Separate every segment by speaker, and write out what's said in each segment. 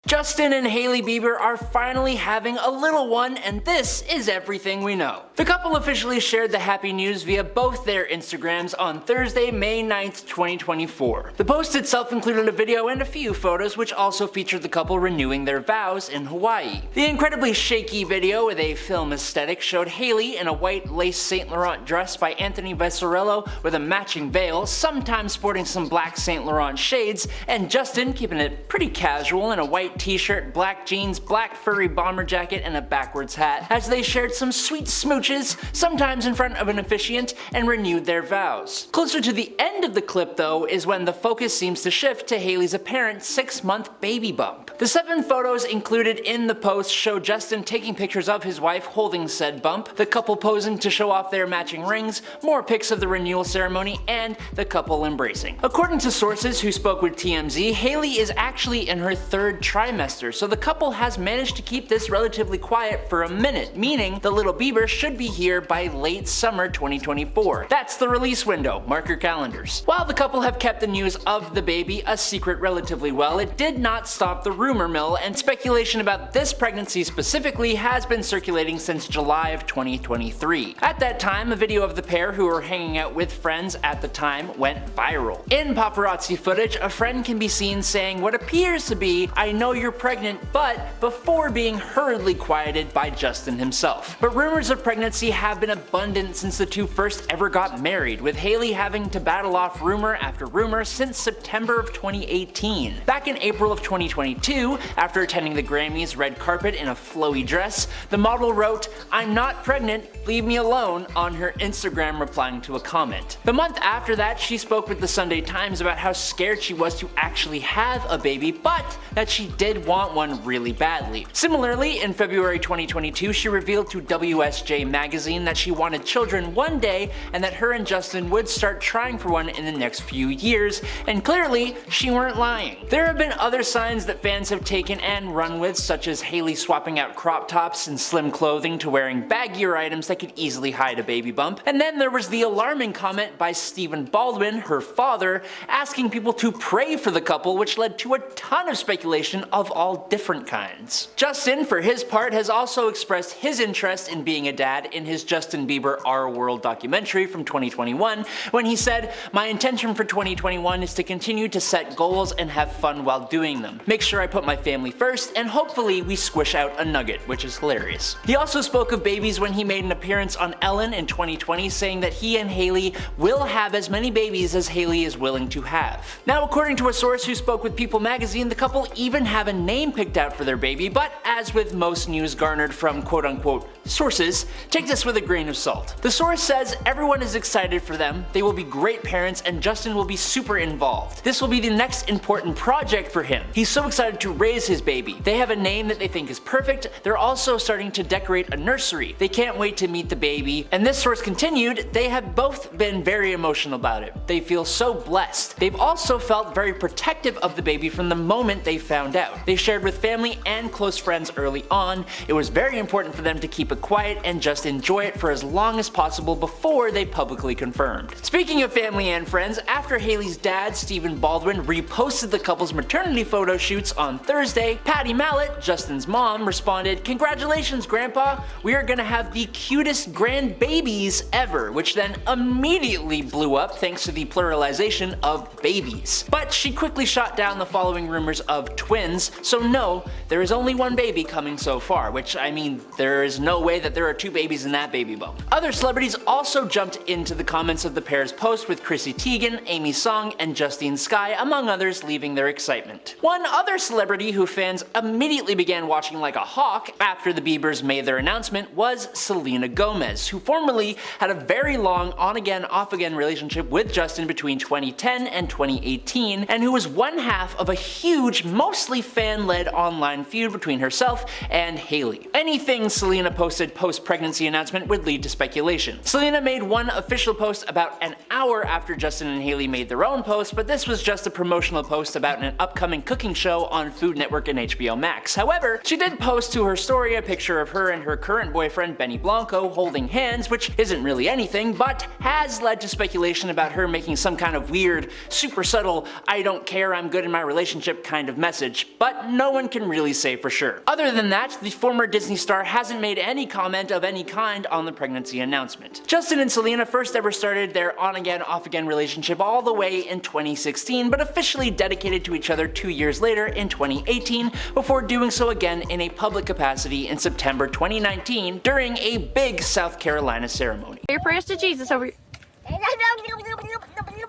Speaker 1: Justin and Hailey Bieber are finally having a little one, and this is everything we know. The couple officially shared the happy news via both their Instagrams on Thursday, May 9th, 2024. The post itself included a video and a few photos which also featured the couple renewing their vows in Hawaii. The incredibly shaky video with a film aesthetic showed Hailey in a white lace Saint Laurent dress by Anthony Vessarello with a matching veil, sometimes sporting some black Saint Laurent shades, and Justin keeping it pretty casual in a white t-shirt, black jeans, black furry bomber jacket, and a backwards hat, as they shared some sweet smooches, sometimes in front of an officiant, and renewed their vows. Closer to the end of the clip though is when the focus seems to shift to Hailey's apparent 6-month baby bump. The 7 photos included in the post show Justin taking pictures of his wife holding said bump, the couple posing to show off their matching rings, more pics of the renewal ceremony, and the couple embracing. According to sources who spoke with TMZ, Hailey is actually in her 3rd trimester, so the couple has managed to keep this relatively quiet for a minute, meaning the little Bieber should be here by late summer 2024. That's the release window, mark your calendars. While the couple have kept the news of the baby a secret relatively well, it did not stop the rumor mill, and speculation about this pregnancy specifically has been circulating since July of 2023. At that time, a video of the pair, who were hanging out with friends at the time, went viral. In paparazzi footage, a friend can be seen saying what appears to be, "I know you're pregnant, but," before being hurriedly quieted by Justin himself. But rumors of pregnancy have been abundant since the two first ever got married, with Hailey having to battle off rumor after rumor since September of 2018. Back in April of 2022, after attending the Grammys red carpet in a flowy dress, the model wrote, "I'm not pregnant, leave me alone," on her Instagram, replying to a comment. The month after that, she spoke with the Sunday Times about how scared she was to actually have a baby, but that she did want one really badly. Similarly, in February 2022, she revealed to WSJ magazine that she wanted children one day and that her and Justin would start trying for one in the next few years, and clearly, she weren't lying. There have been other signs that fans have taken and run with, such as Hailey swapping out crop tops and slim clothing to wearing baggier items that could easily hide a baby bump. And then there was the alarming comment by Stephen Baldwin, her father, asking people to pray for the couple, which led to a ton of speculation of all different kinds. Justin, for his part, has also expressed his interest in being a dad in his Justin Bieber Our World documentary from 2021, when he said, "My intention for 2021 is to continue to set goals and have fun while doing them. Make sure I put my family first, and hopefully we squish out a nugget," which is hilarious. He also spoke of babies when he made an appearance on Ellen in 2020, saying that he and Hailey will have as many babies as Hailey is willing to have. Now, according to a source who spoke with People magazine, the couple even have a name picked out for their baby, but as with most news garnered from quote-unquote sources, take this with a grain of salt. The source says everyone is excited for them, they will be great parents, and Justin will be super involved. This will be the next important project for him. He's so excited to raise his baby. They have a name that they think is perfect. They're also starting to decorate a nursery. They can't wait to meet the baby. And this source continued, they have both been very emotional about it. They feel so blessed. They've also felt very protective of the baby from the moment they found out. They shared with family and close friends early on. It was very important for them to keep it quiet and just enjoy it for as long as possible before they publicly confirmed. Speaking of family and friends, after Hailey's dad, Stephen Baldwin, reposted the couple's maternity photo shoots on Thursday, Patty Mallet, Justin's mom, responded, "Congratulations, Grandpa! We are gonna have the cutest grandbabies ever," which then immediately blew up thanks to the pluralization of babies. But she quickly shot down the following rumors of twins, so no, there is only one baby coming so far, which, I mean, there is no way that there are 2 babies in that baby bump. Other celebrities also jumped into the comments of the pair's post, with Chrissy Teigen, Amy Song, and Justine Skye, among others, leaving their excitement. One other celebrity who fans immediately began watching like a hawk after the Biebers made their announcement was Selena Gomez, who formerly had a very long on-again, off-again relationship with Justin between 2010 and 2018, and who was one half of a huge, mostly fan-led online feud between herself and Hailey. Anything Selena posted posted post-pregnancy announcement would lead to speculation. Selena made one official post about an hour after Justin and Hailey made their own post, but this was just a promotional post about an upcoming cooking show on Food Network and HBO Max. However, she did post to her story a picture of her and her current boyfriend Benny Blanco holding hands, which isn't really anything, but has led to speculation about her making some kind of weird, super subtle, I don't care, I'm good in my relationship kind of message, but no one can really say for sure. Other than that, the former Disney star hasn't made any comment of any kind on the pregnancy announcement. Justin and Selena first ever started their on-again, off-again relationship all the way in 2016, but officially dedicated to each other 2 years later in 2018, before doing so again in a public capacity in September 2019 during a big South Carolina ceremony.
Speaker 2: Your prayers to Jesus over.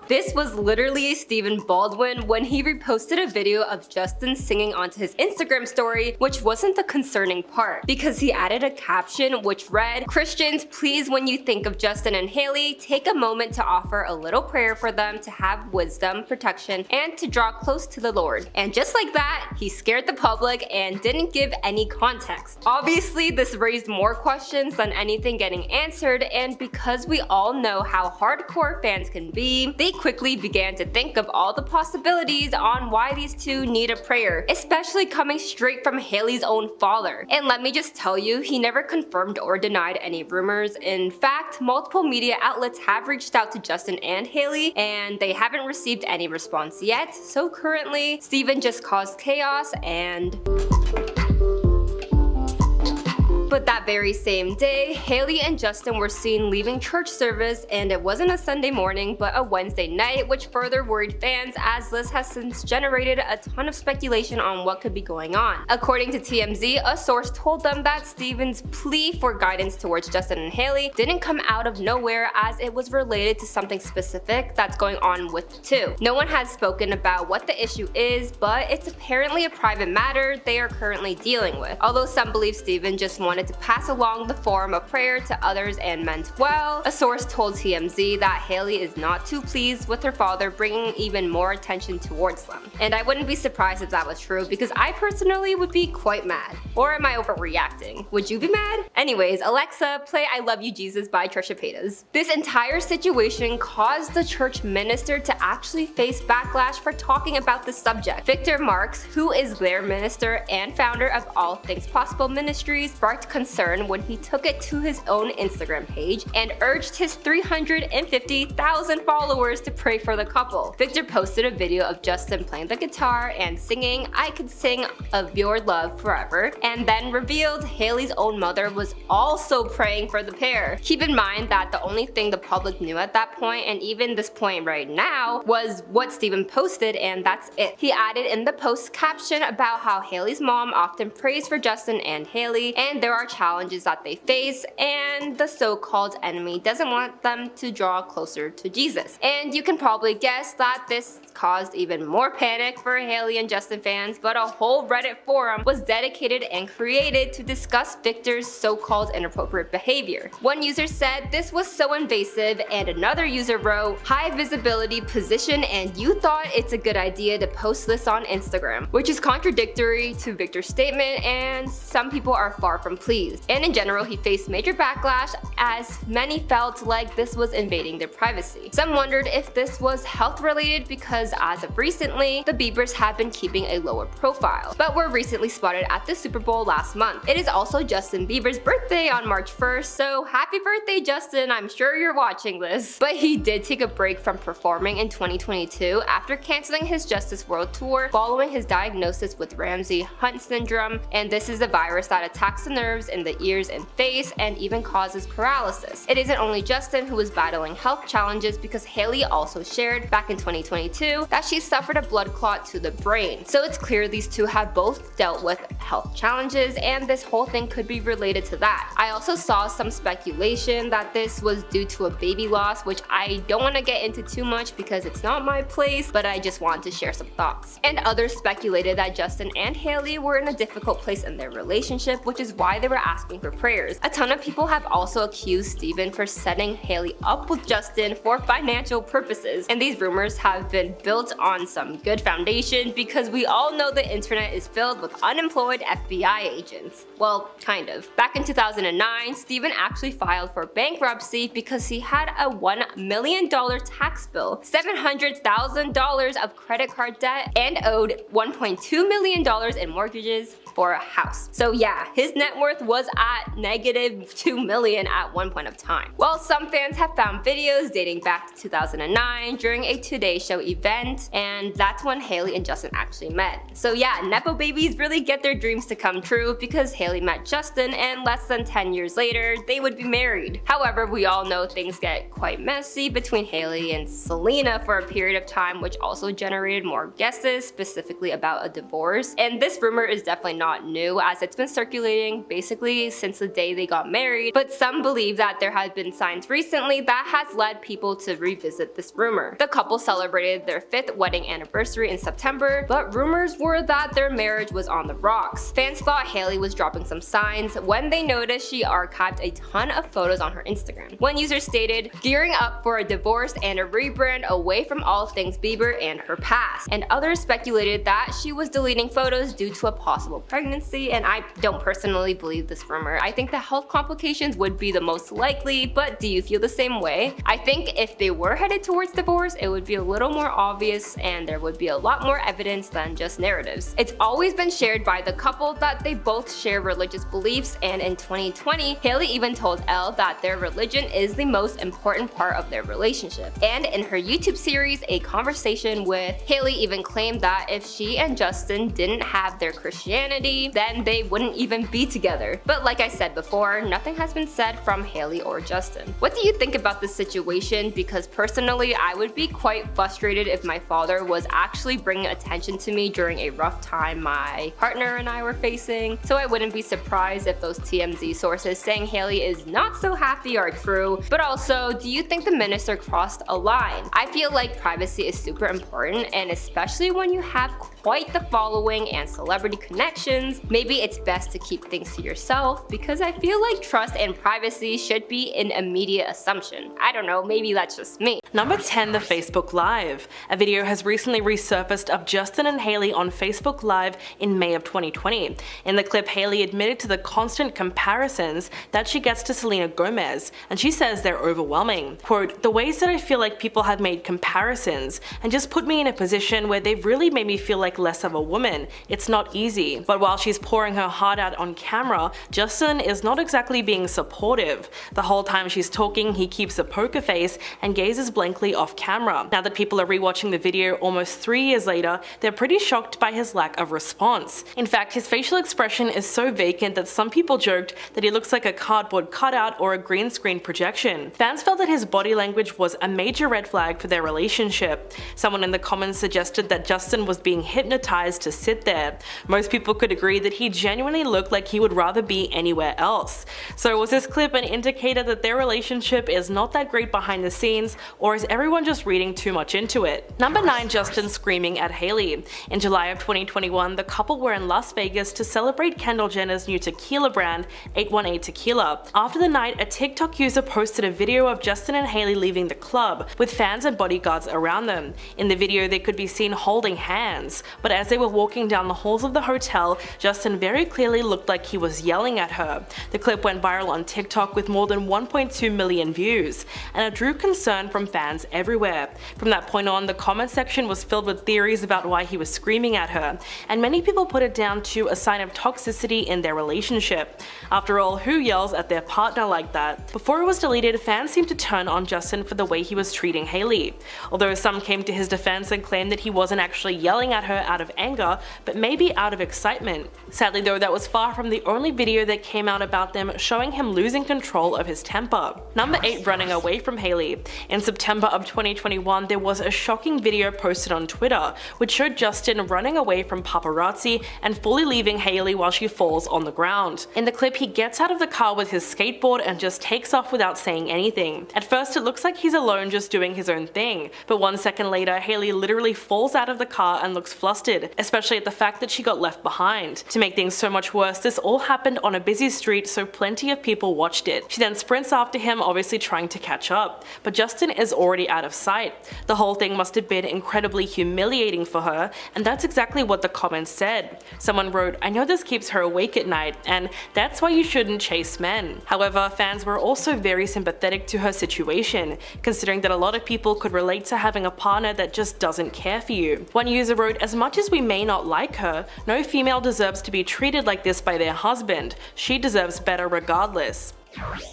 Speaker 3: This was literally Stephen Baldwin when he reposted a video of Justin singing onto his Instagram story, which wasn't the concerning part, because he added a caption which read, "Christians, please when you think of Justin and Hailey, take a moment to offer a little prayer for them to have wisdom, protection, and to draw close to the Lord." And just like that, he scared the public and didn't give any context. Obviously, this raised more questions than anything getting answered, and because we all know how hardcore fans can be, they quickly began to think of all the possibilities on why these two need a prayer, especially coming straight from Hailey's own father. And let me just tell you, he never confirmed or denied any rumors. In fact, multiple media outlets have reached out to Justin and Hailey, and they haven't received any response yet. So currently, Stephen just caused chaos and... But that very same day, Hailey and Justin were seen leaving church service, and it wasn't a Sunday morning but a Wednesday night, which further worried fans as this has since generated a ton of speculation on what could be going on. According to TMZ, a source told them that Stephen's plea for guidance towards Justin and Hailey didn't come out of nowhere, as it was related to something specific that's going on with the two. No one has spoken about what the issue is, but it's apparently a private matter they are currently dealing with. Although some believe Stephen just wanted to pass along the form of prayer to others and meant well, a source told TMZ that Hailey is not too pleased with her father bringing even more attention towards them. And I wouldn't be surprised if that was true, because I personally would be quite mad. Or am I overreacting? Would you be mad? Anyways, Alexa, play I Love You Jesus by Trisha Paytas. This entire situation caused the church minister to actually face backlash for talking about the subject. Victor Marks, who is their minister and founder of All Things Possible Ministries, sparked concern when he took it to his own Instagram page and urged his 350,000 followers to pray for the couple. Victor posted a video of Justin playing the guitar and singing "I Could Sing of Your Love Forever," and then revealed Hailey's own mother was also praying for the pair. Keep in mind that the only thing the public knew at that point, and even this point right now, was what Stephen posted, and that's it. He added in the post caption about how Hailey's mom often prays for Justin and Hailey, and there are challenges that they face, and the so-called enemy doesn't want them to draw closer to Jesus. And you can probably guess that this caused even more panic for Hailey and Justin fans, but a whole Reddit forum was dedicated and created to discuss Victor's so-called inappropriate behavior. One user said this was so invasive, and another user wrote, "High visibility position, and you thought it's a good idea to post this on Instagram," which is contradictory to Victor's statement, and some people are far from pleased. And in general, he faced major backlash, as many felt like this was invading their privacy. Some wondered if this was health related, because as of recently, the Biebers have been keeping a lower profile, but were recently spotted at the Super Bowl last month. It is also Justin Bieber's birthday on March 1st, so happy birthday Justin, I'm sure you're watching this. But he did take a break from performing in 2022 after canceling his Justice World Tour following his diagnosis with Ramsay-Hunt syndrome, and this is a virus that attacks the nerves in the ears and face and even causes paralysis. It isn't only Justin who is battling health challenges, because Hailey also shared back in 2022 that she suffered a blood clot to the brain. So it's clear these two have both dealt with health challenges, and this whole thing could be related to that. I also saw some speculation that this was due to a baby loss, which I don't want to get into too much because it's not my place, but I just want to share some thoughts. And others speculated that Justin and Hailey were in a difficult place in their relationship, which is why they were asking for prayers. A ton of people have also accused Steven for setting Hailey up with Justin for financial purposes, and these rumors have been built on some good foundation because we all know the internet is filled with unemployed FBI agents. Well, kind of. Back in 2009, Steven actually filed for bankruptcy because he had a $1 million tax bill, $700,000 of credit card debt, and owed $1.2 million in mortgages for a house. So yeah, his net worth was at negative $2 million at one point of time. Well, some fans have found videos dating back to 2009 during a Today Show event, and that's when Hailey and Justin actually met. So yeah, Nepo babies really get their dreams to come true because Hailey met Justin and less than 10 years later, they would be married. However, we all know things get quite messy between Hailey and Selena for a period of time, which also generated more guesses, specifically about a divorce. And this rumor is definitely not new, as it's been circulating basically since the day they got married, but some believe that there have been signs recently that has led people to revisit this rumor. The couple celebrated their 5th wedding anniversary in September, but rumors were that their marriage was on the rocks. Fans thought Hailey was dropping some signs when they noticed she archived a ton of photos on her Instagram. One user stated, "Gearing up for a divorce and a rebrand away from all things Bieber and her past," and others speculated that she was deleting photos due to a possible pregnancy, and I don't personally believe this rumor. I think the health complications would be the most likely, but do you feel the same way? I think if they were headed towards divorce, it would be a little more obvious and there would be a lot more evidence than just narratives. It's always been shared by the couple that they both share religious beliefs, and in 2020, Hailey even told Elle that their religion is the most important part of their relationship. And in her YouTube series, A Conversation with, Hailey even claimed that if she and Justin didn't have their Christianity, then they wouldn't even be together. But like I said before, nothing has been said from Hailey or Justin. What do you think about this situation? Because personally, I would be quite frustrated if my father was actually bringing attention to me during a rough time my partner and I were facing. So I wouldn't be surprised if those TMZ sources saying Hailey is not so happy are true. But also, do you think the minister crossed a line? I feel like privacy is super important, and especially when you have quite the following and celebrity connections, maybe it's best to keep things to yourself, because I feel like trust and privacy should be an immediate assumption. I don't know, maybe that's just me.
Speaker 2: Number 10, the Facebook Live. A video has recently resurfaced of Justin and Hailey on Facebook Live in May of 2020. In the clip, Hailey admitted to the constant comparisons that she gets to Selena Gomez, and she says they're overwhelming. Quote, "The ways that I feel like people have made comparisons and just put me in a position where they've really made me feel like less of a woman. It's not easy." But while she's pouring her heart out on camera, Justin is not exactly being supportive. The whole time she's talking, he keeps a poker face and gazes blankly off camera. Now that people are rewatching the video almost 3 years later, they're pretty shocked by his lack of response. In fact, his facial expression is so vacant that some people joked that he looks like a cardboard cutout or a green screen projection. Fans felt that his body language was a major red flag for their relationship. Someone in the comments suggested that Justin was being hypnotized to sit there. Most people could agree that he genuinely looked like he would rather be anywhere else. So was this clip an indicator that their relationship is not that great behind the scenes, or is everyone just reading too much into it? Number 9, Justin screaming at Hailey. In July of 2021, the couple were in Las Vegas to celebrate Kendall Jenner's new tequila brand, 818 Tequila. After the night, a TikTok user posted a video of Justin and Hailey leaving the club, with fans and bodyguards around them. In the video, they could be seen holding hands, but as they were walking down the halls of the hotel, Justin very clearly looked like he was yelling at her. The clip went viral on TikTok with more than 1.2 million views, and it drew concern from fans everywhere. From that point on, the comment section was filled with theories about why he was screaming at her, and many people put it down to a sign of toxicity in their relationship. After all, who yells at their partner like that? Before it was deleted, fans seemed to turn on Justin for the way he was treating Hailey. Although some came to his defense and claimed that he wasn't actually yelling at her out of anger, but maybe out of excitement. Sadly though, that was far from the only video that came out about them showing him losing control of his temper. Number 8, running away from Hailey. In September of 2021, there was a shocking video posted on Twitter, which showed Justin running away from paparazzi and fully leaving Hailey while she falls on the ground. In the clip, he gets out of the car with his skateboard and just takes off without saying anything. At first, it looks like he's alone just doing his own thing, but 1 second later, Hailey literally falls out of the car and looks flustered flustered, especially at the fact that she got left behind. To make things so much worse, this all happened on a busy street, so plenty of people watched it. She then sprints after him, obviously trying to catch up, but Justin is already out of sight. The whole thing must have been incredibly humiliating for her, and that's exactly what the comments said. Someone wrote, "I know this keeps her awake at night, and that's why you shouldn't chase men." However, fans were also very sympathetic to her situation, considering that a lot of people could relate to having a partner that just doesn't care for you. One user wrote, "As much as we may not like her, no female deserves to be treated like this by their husband. She deserves better regardless."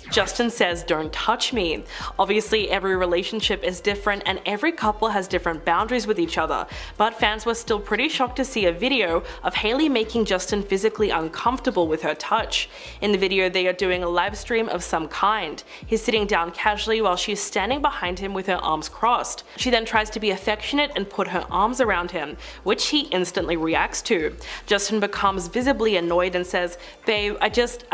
Speaker 2: Justin says, "Don't touch me." Obviously, every relationship is different and every couple has different boundaries with each other, but fans were still pretty shocked to see a video of Hailey making Justin physically uncomfortable with her touch. In the video, they are doing a live stream of some kind. He's sitting down casually while she's standing behind him with her arms crossed. She then tries to be affectionate and put her arms around him, which he instantly reacts to. Justin becomes visibly annoyed and says, "Babe, I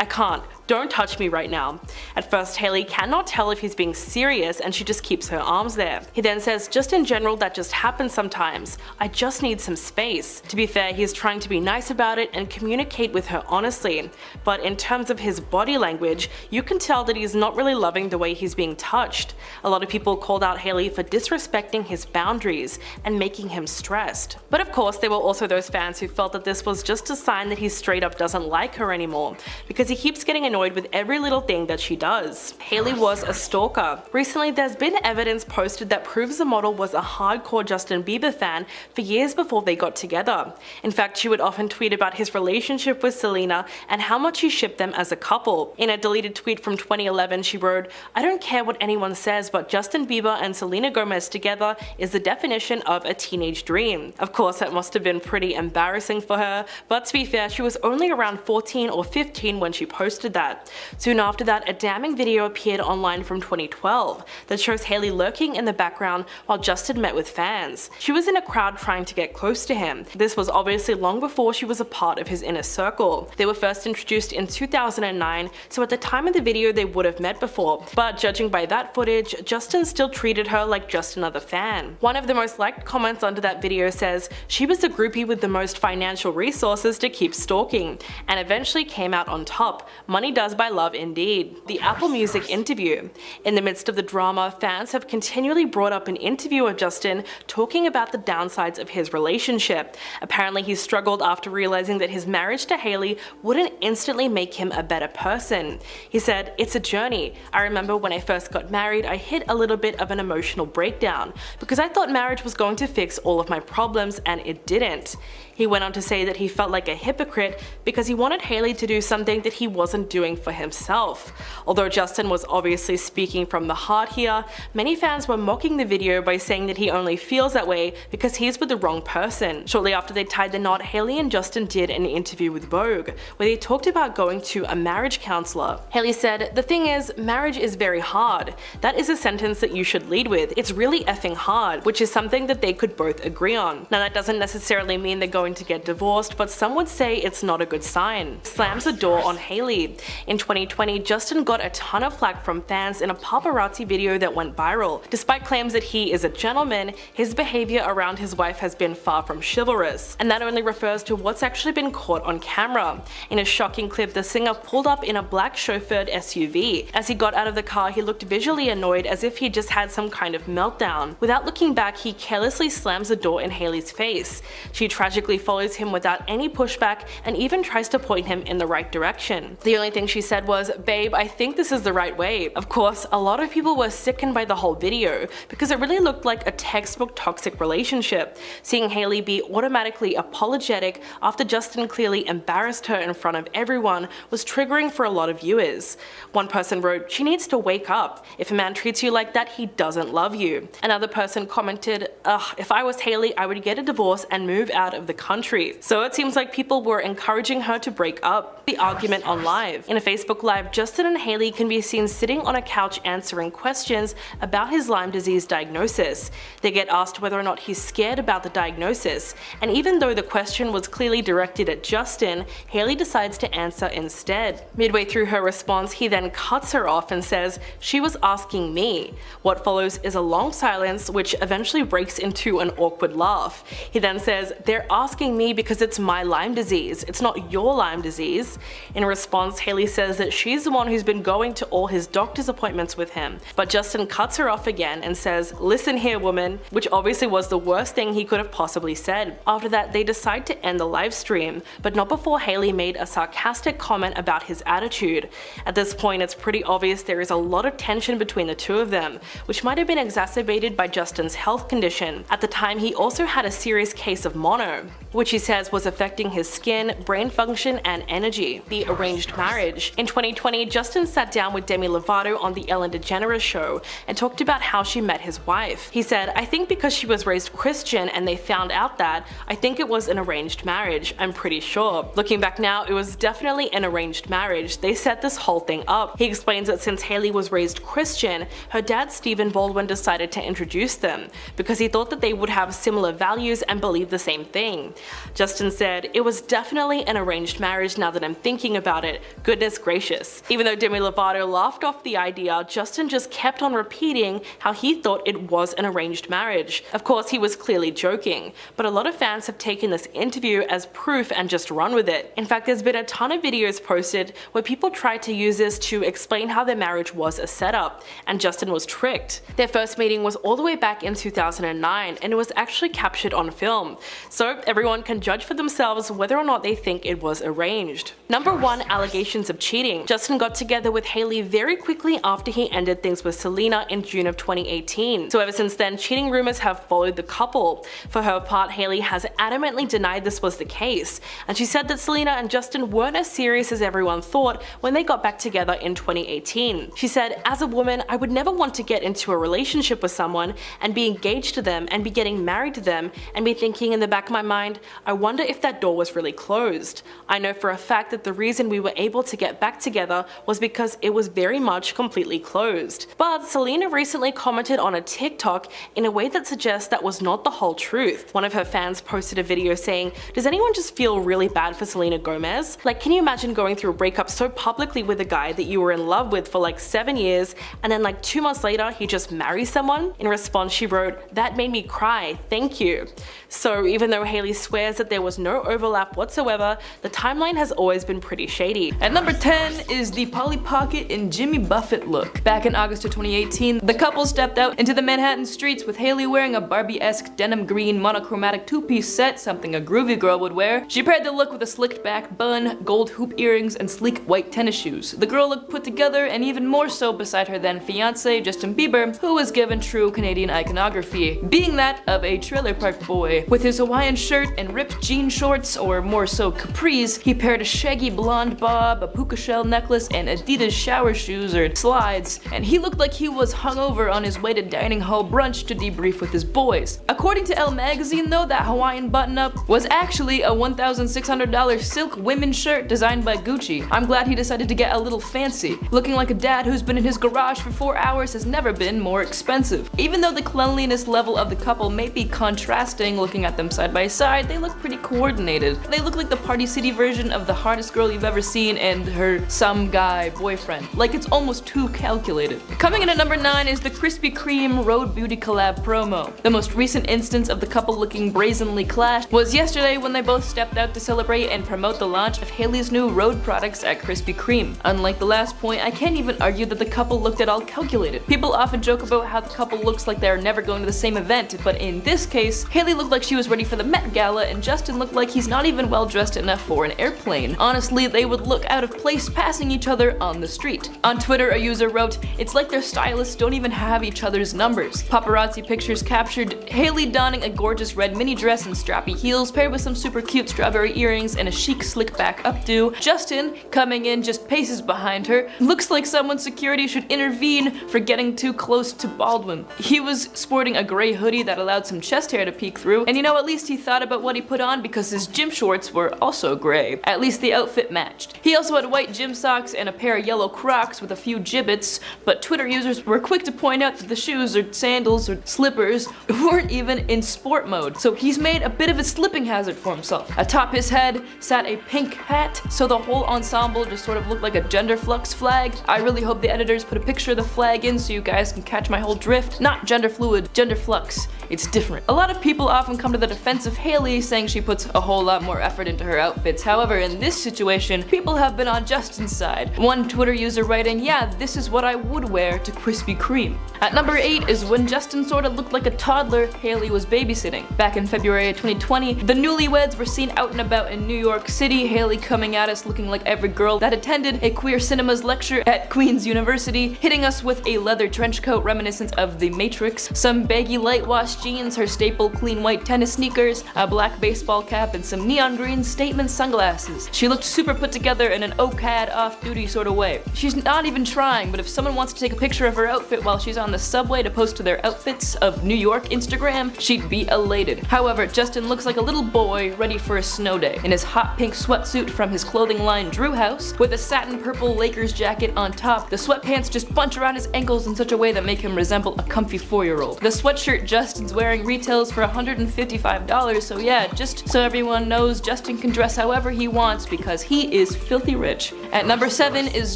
Speaker 2: can't. Don't touch me right now." At first, Hailey cannot tell if he's being serious and she just keeps her arms there. He then says, "Just in general, that just happens sometimes. I just need some space." To be fair, he's trying to be nice about it and communicate with her honestly. But in terms of his body language, you can tell that he's not really loving the way he's being touched. A lot of people called out Hailey for disrespecting his boundaries and making him stressed. But of course, there were also those fans who felt that this was just a sign that he straight up doesn't like her anymore, because he keeps getting annoyed with every little thing that she does. Hailey was a stalker. Recently, there's been evidence posted that proves the model was a hardcore Justin Bieber fan for years before they got together. In fact, she would often tweet about his relationship with Selena and how much he shipped them as a couple. In a deleted tweet from 2011, she wrote, "I don't care what anyone says, but Justin Bieber and Selena Gomez together is the definition of a teenage dream." Of course, that must have been pretty embarrassing for her, but to be fair, she was only around 14 or 15 when she posted that. Soon after that, a damning video appeared online from 2012 that shows Hailey lurking in the background while Justin met with fans. She was in a crowd trying to get close to him. This was obviously long before she was a part of his inner circle. They were first introduced in 2009, so at the time of the video they would have met before, but judging by that footage, Justin still treated her like just another fan. One of the most liked comments under that video says, "She was the groupie with the most financial resources to keep stalking, and eventually came out on top. Money does buy love indeed." The Apple Music interview. In the midst of the drama, fans have continually brought up an interview of Justin talking about the downsides of his relationship. Apparently he struggled after realizing that his marriage to Hailey wouldn't instantly make him a better person. He said, "It's a journey. I remember when I first got married, I hit a little bit of an emotional breakdown because I thought marriage was going to fix all of my problems and it didn't." He went on to say that he felt like a hypocrite because he wanted Hailey to do something that he wasn't doing for himself. Although Justin was obviously speaking from the heart here, many fans were mocking the video by saying that he only feels that way because he's with the wrong person. Shortly after they tied the knot, Hailey and Justin did an interview with Vogue, where they talked about going to a marriage counselor. Hailey said, "The thing is, marriage is very hard. That is a sentence that you should lead with. It's really effing hard," which is something that they could both agree on. Now that doesn't necessarily mean they're going to get divorced, but some would say it's not a good sign. Slams the door on Hailey. In 2020, Justin got a ton of flack from fans in a paparazzi video that went viral. Despite claims that he is a gentleman, his behavior around his wife has been far from chivalrous, and that only refers to what's actually been caught on camera. In a shocking clip, the singer pulled up in a black chauffeured SUV. As he got out of the car, he looked visually annoyed, as if he just had some kind of meltdown. Without looking back, he carelessly slams the door in Hailey's face. She tragically follows him without any pushback and even tries to point him in the right direction. The only thing she said was, "Babe, I think this is the right way." Of course, a lot of people were sickened by the whole video because it really looked like a textbook toxic relationship. Seeing Hailey be automatically apologetic after Justin clearly embarrassed her in front of everyone was triggering for a lot of viewers. One person wrote, "She needs to wake up. If a man treats you like that, he doesn't love you." Another person commented, "Ugh, if I was Hailey, I would get a divorce and move out of the country. So it seems like people were encouraging her to break up. The argument on Live. In a Facebook Live, Justin and Hailey can be seen sitting on a couch answering questions about his Lyme disease diagnosis. They get asked whether or not he's scared about the diagnosis, and even though the question was clearly directed at Justin, Hailey decides to answer instead. Midway through her response, he then cuts her off and says, "She was asking me." What follows is a long silence, which eventually breaks into an awkward laugh. He then says, "They're asking me because it's my Lyme disease, it's not your Lyme disease." In response, Hailey says that she's the one who's been going to all his doctor's appointments with him, but Justin cuts her off again and says, "Listen here, woman," which obviously was the worst thing he could have possibly said. After that, they decide to end the live stream, but not before Hailey made a sarcastic comment about his attitude. At this point, it's pretty obvious there is a lot of tension between the two of them, which might have been exacerbated by Justin's health condition. At the time, he also had a serious case of mono, which he says was affecting his skin, brain function, and energy. The arranged marriage. In 2020, Justin sat down with Demi Lovato on the Ellen DeGeneres show and talked about how she met his wife. He said, "I think because she was raised Christian and they found out that, I think it was an arranged marriage, I'm pretty sure." Looking back now, it was definitely an arranged marriage. They set this whole thing up. He explains that since Hailey was raised Christian, her dad Stephen Baldwin decided to introduce them because he thought that they would have similar values and believe the same thing. Justin said, "It was definitely an arranged marriage now that I'm thinking about it, goodness gracious." Even though Demi Lovato laughed off the idea, Justin just kept on repeating how he thought it was an arranged marriage. Of course, he was clearly joking, but a lot of fans have taken this interview as proof and just run with it. In fact, there's been a ton of videos posted where people tried to use this to explain how their marriage was a setup, and Justin was tricked. Their first meeting was all the way back in 2009, and it was actually captured on film, so everyone can judge for themselves whether or not they think it was arranged. Number 1, allegations of cheating. Justin got together with Hailey very quickly after he ended things with Selena in June of 2018. So ever since then, cheating rumors have followed the couple. For her part, Hailey has adamantly denied this was the case, and she said that Selena and Justin weren't as serious as everyone thought when they got back together in 2018. She said, "As a woman, I would never want to get into a relationship with someone and be engaged to them and be getting married to them and be thinking in the back of my mind, I wonder if that door was really closed. I know for a fact that the reason we were able to get back together was because it was very much completely closed." But Selena recently commented on a TikTok in a way that suggests that was not the whole truth. One of her fans posted a video saying, "Does anyone just feel really bad for Selena Gomez? Like, can you imagine going through a breakup so publicly with a guy that you were in love with for like 7 years and then like 2 months later he just marries someone?" In response, she wrote, "That made me cry, thank you." So even though Hailey swears that there was no overlap whatsoever, the timeline has always been pretty shady.
Speaker 4: At number 10 is the Polly Pocket and Jimmy Buffett look. Back in August of 2018, the couple stepped out into the Manhattan streets with Hailey wearing a Barbie-esque denim green monochromatic two-piece set, something a groovy girl would wear. She paired the look with a slicked back bun, gold hoop earrings, and sleek white tennis shoes. The girl looked put together, and even more so beside her then fiance Justin Bieber, who was given true Canadian iconography, being that of a trailer park boy. With his Hawaiian shirt and ripped jean shorts, or more so capris, he paired a shaggy blonde bob, a puka shell necklace, and Adidas shower shoes or slides, and he looked like he was hungover on his way to dining hall brunch to debrief with his boys. According to Elle magazine though, that Hawaiian button-up was actually a $1,600 silk women's shirt designed by Gucci. I'm glad he decided to get a little fancy. Looking like a dad who's been in his garage for 4 hours has never been more expensive. Even though the cleanliness level of the couple may be contrasting, looking at them side by side, they look pretty coordinated. They look like the Party City version of the hottest girl you've ever seen and her some guy boyfriend. Like, it's almost too calculated. Coming in at number 9 is the Krispy Kreme Rhode Beauty collab promo. The most recent instance of the couple looking brazenly clashed was yesterday when they both stepped out to celebrate and promote the launch of Hailey's new Rhode products at Krispy Kreme. Unlike the last point, I can't even argue that the couple looked at all calculated. People often joke about how the couple looks like they're never going to the same event, but in this case, Hailey looked like she was ready for the Met Gala and Justin looked like he's not even well dressed enough for an airplane. Honestly, they would look out of place passing each other on the street. On Twitter, a user wrote, "It's like their stylists don't even have each other's numbers." Paparazzi pictures captured Hailey donning a gorgeous red mini dress and strappy heels paired with some super cute strawberry earrings and a chic slick back updo. Justin, coming in just paces behind her, looks like someone security should intervene for getting too close to Baldwin. He was sporting a gray hoodie that allowed some chest hair to peek through, and you know, at least he thought about what he put on because his gym shorts were also gray. At least the outfit matched. He also had white gym socks and a pair of yellow Crocs with a few gibbets, but Twitter users were quick to point out that the shoes or sandals or slippers weren't even in sport mode, so he's made a bit of a slipping hazard for himself. Atop his head sat a pink hat, so the whole ensemble just sort of looked like a gender flux flag. I really hope the editors put a picture of the flag in so you guys can catch my whole drift. Not gender fluid, gender flux. It's different. A lot of people often come to the defense of Hailey, saying she puts a whole lot more effort into her outfits. However, in this situation, people have been on Justin's side. One Twitter user writing, "Yeah, this is what I would wear to Krispy Kreme." At number 8 is when Justin sort of looked like a toddler Hailey was babysitting. Back in February of 2020, the newlyweds were seen out and about in New York City, Hailey coming at us looking like every girl that attended a queer cinemas lecture at Queen's University, hitting us with a leather trench coat reminiscent of The Matrix, some baggy light wash jeans, her staple clean white tennis sneakers, a black baseball cap, and some neon green statement sunglasses. She looked super put together in an OCAD off-duty sort of way. She's not even trying, but if someone wants to take a picture of her outfit while she's on the subway to post to their outfits of New York Instagram, she'd be elated. However, Justin looks like a little boy ready for a snow day, in his hot pink sweatsuit from his clothing line Drew House, with a satin purple Lakers jacket on top. The sweatpants just bunch around his ankles in such a way that make him resemble a comfy 4-year-old. The sweatshirt Justin's wearing retails for $155, so yeah, just so everyone knows, Justin can dress however he wants because he is filthy rich. At number 7 is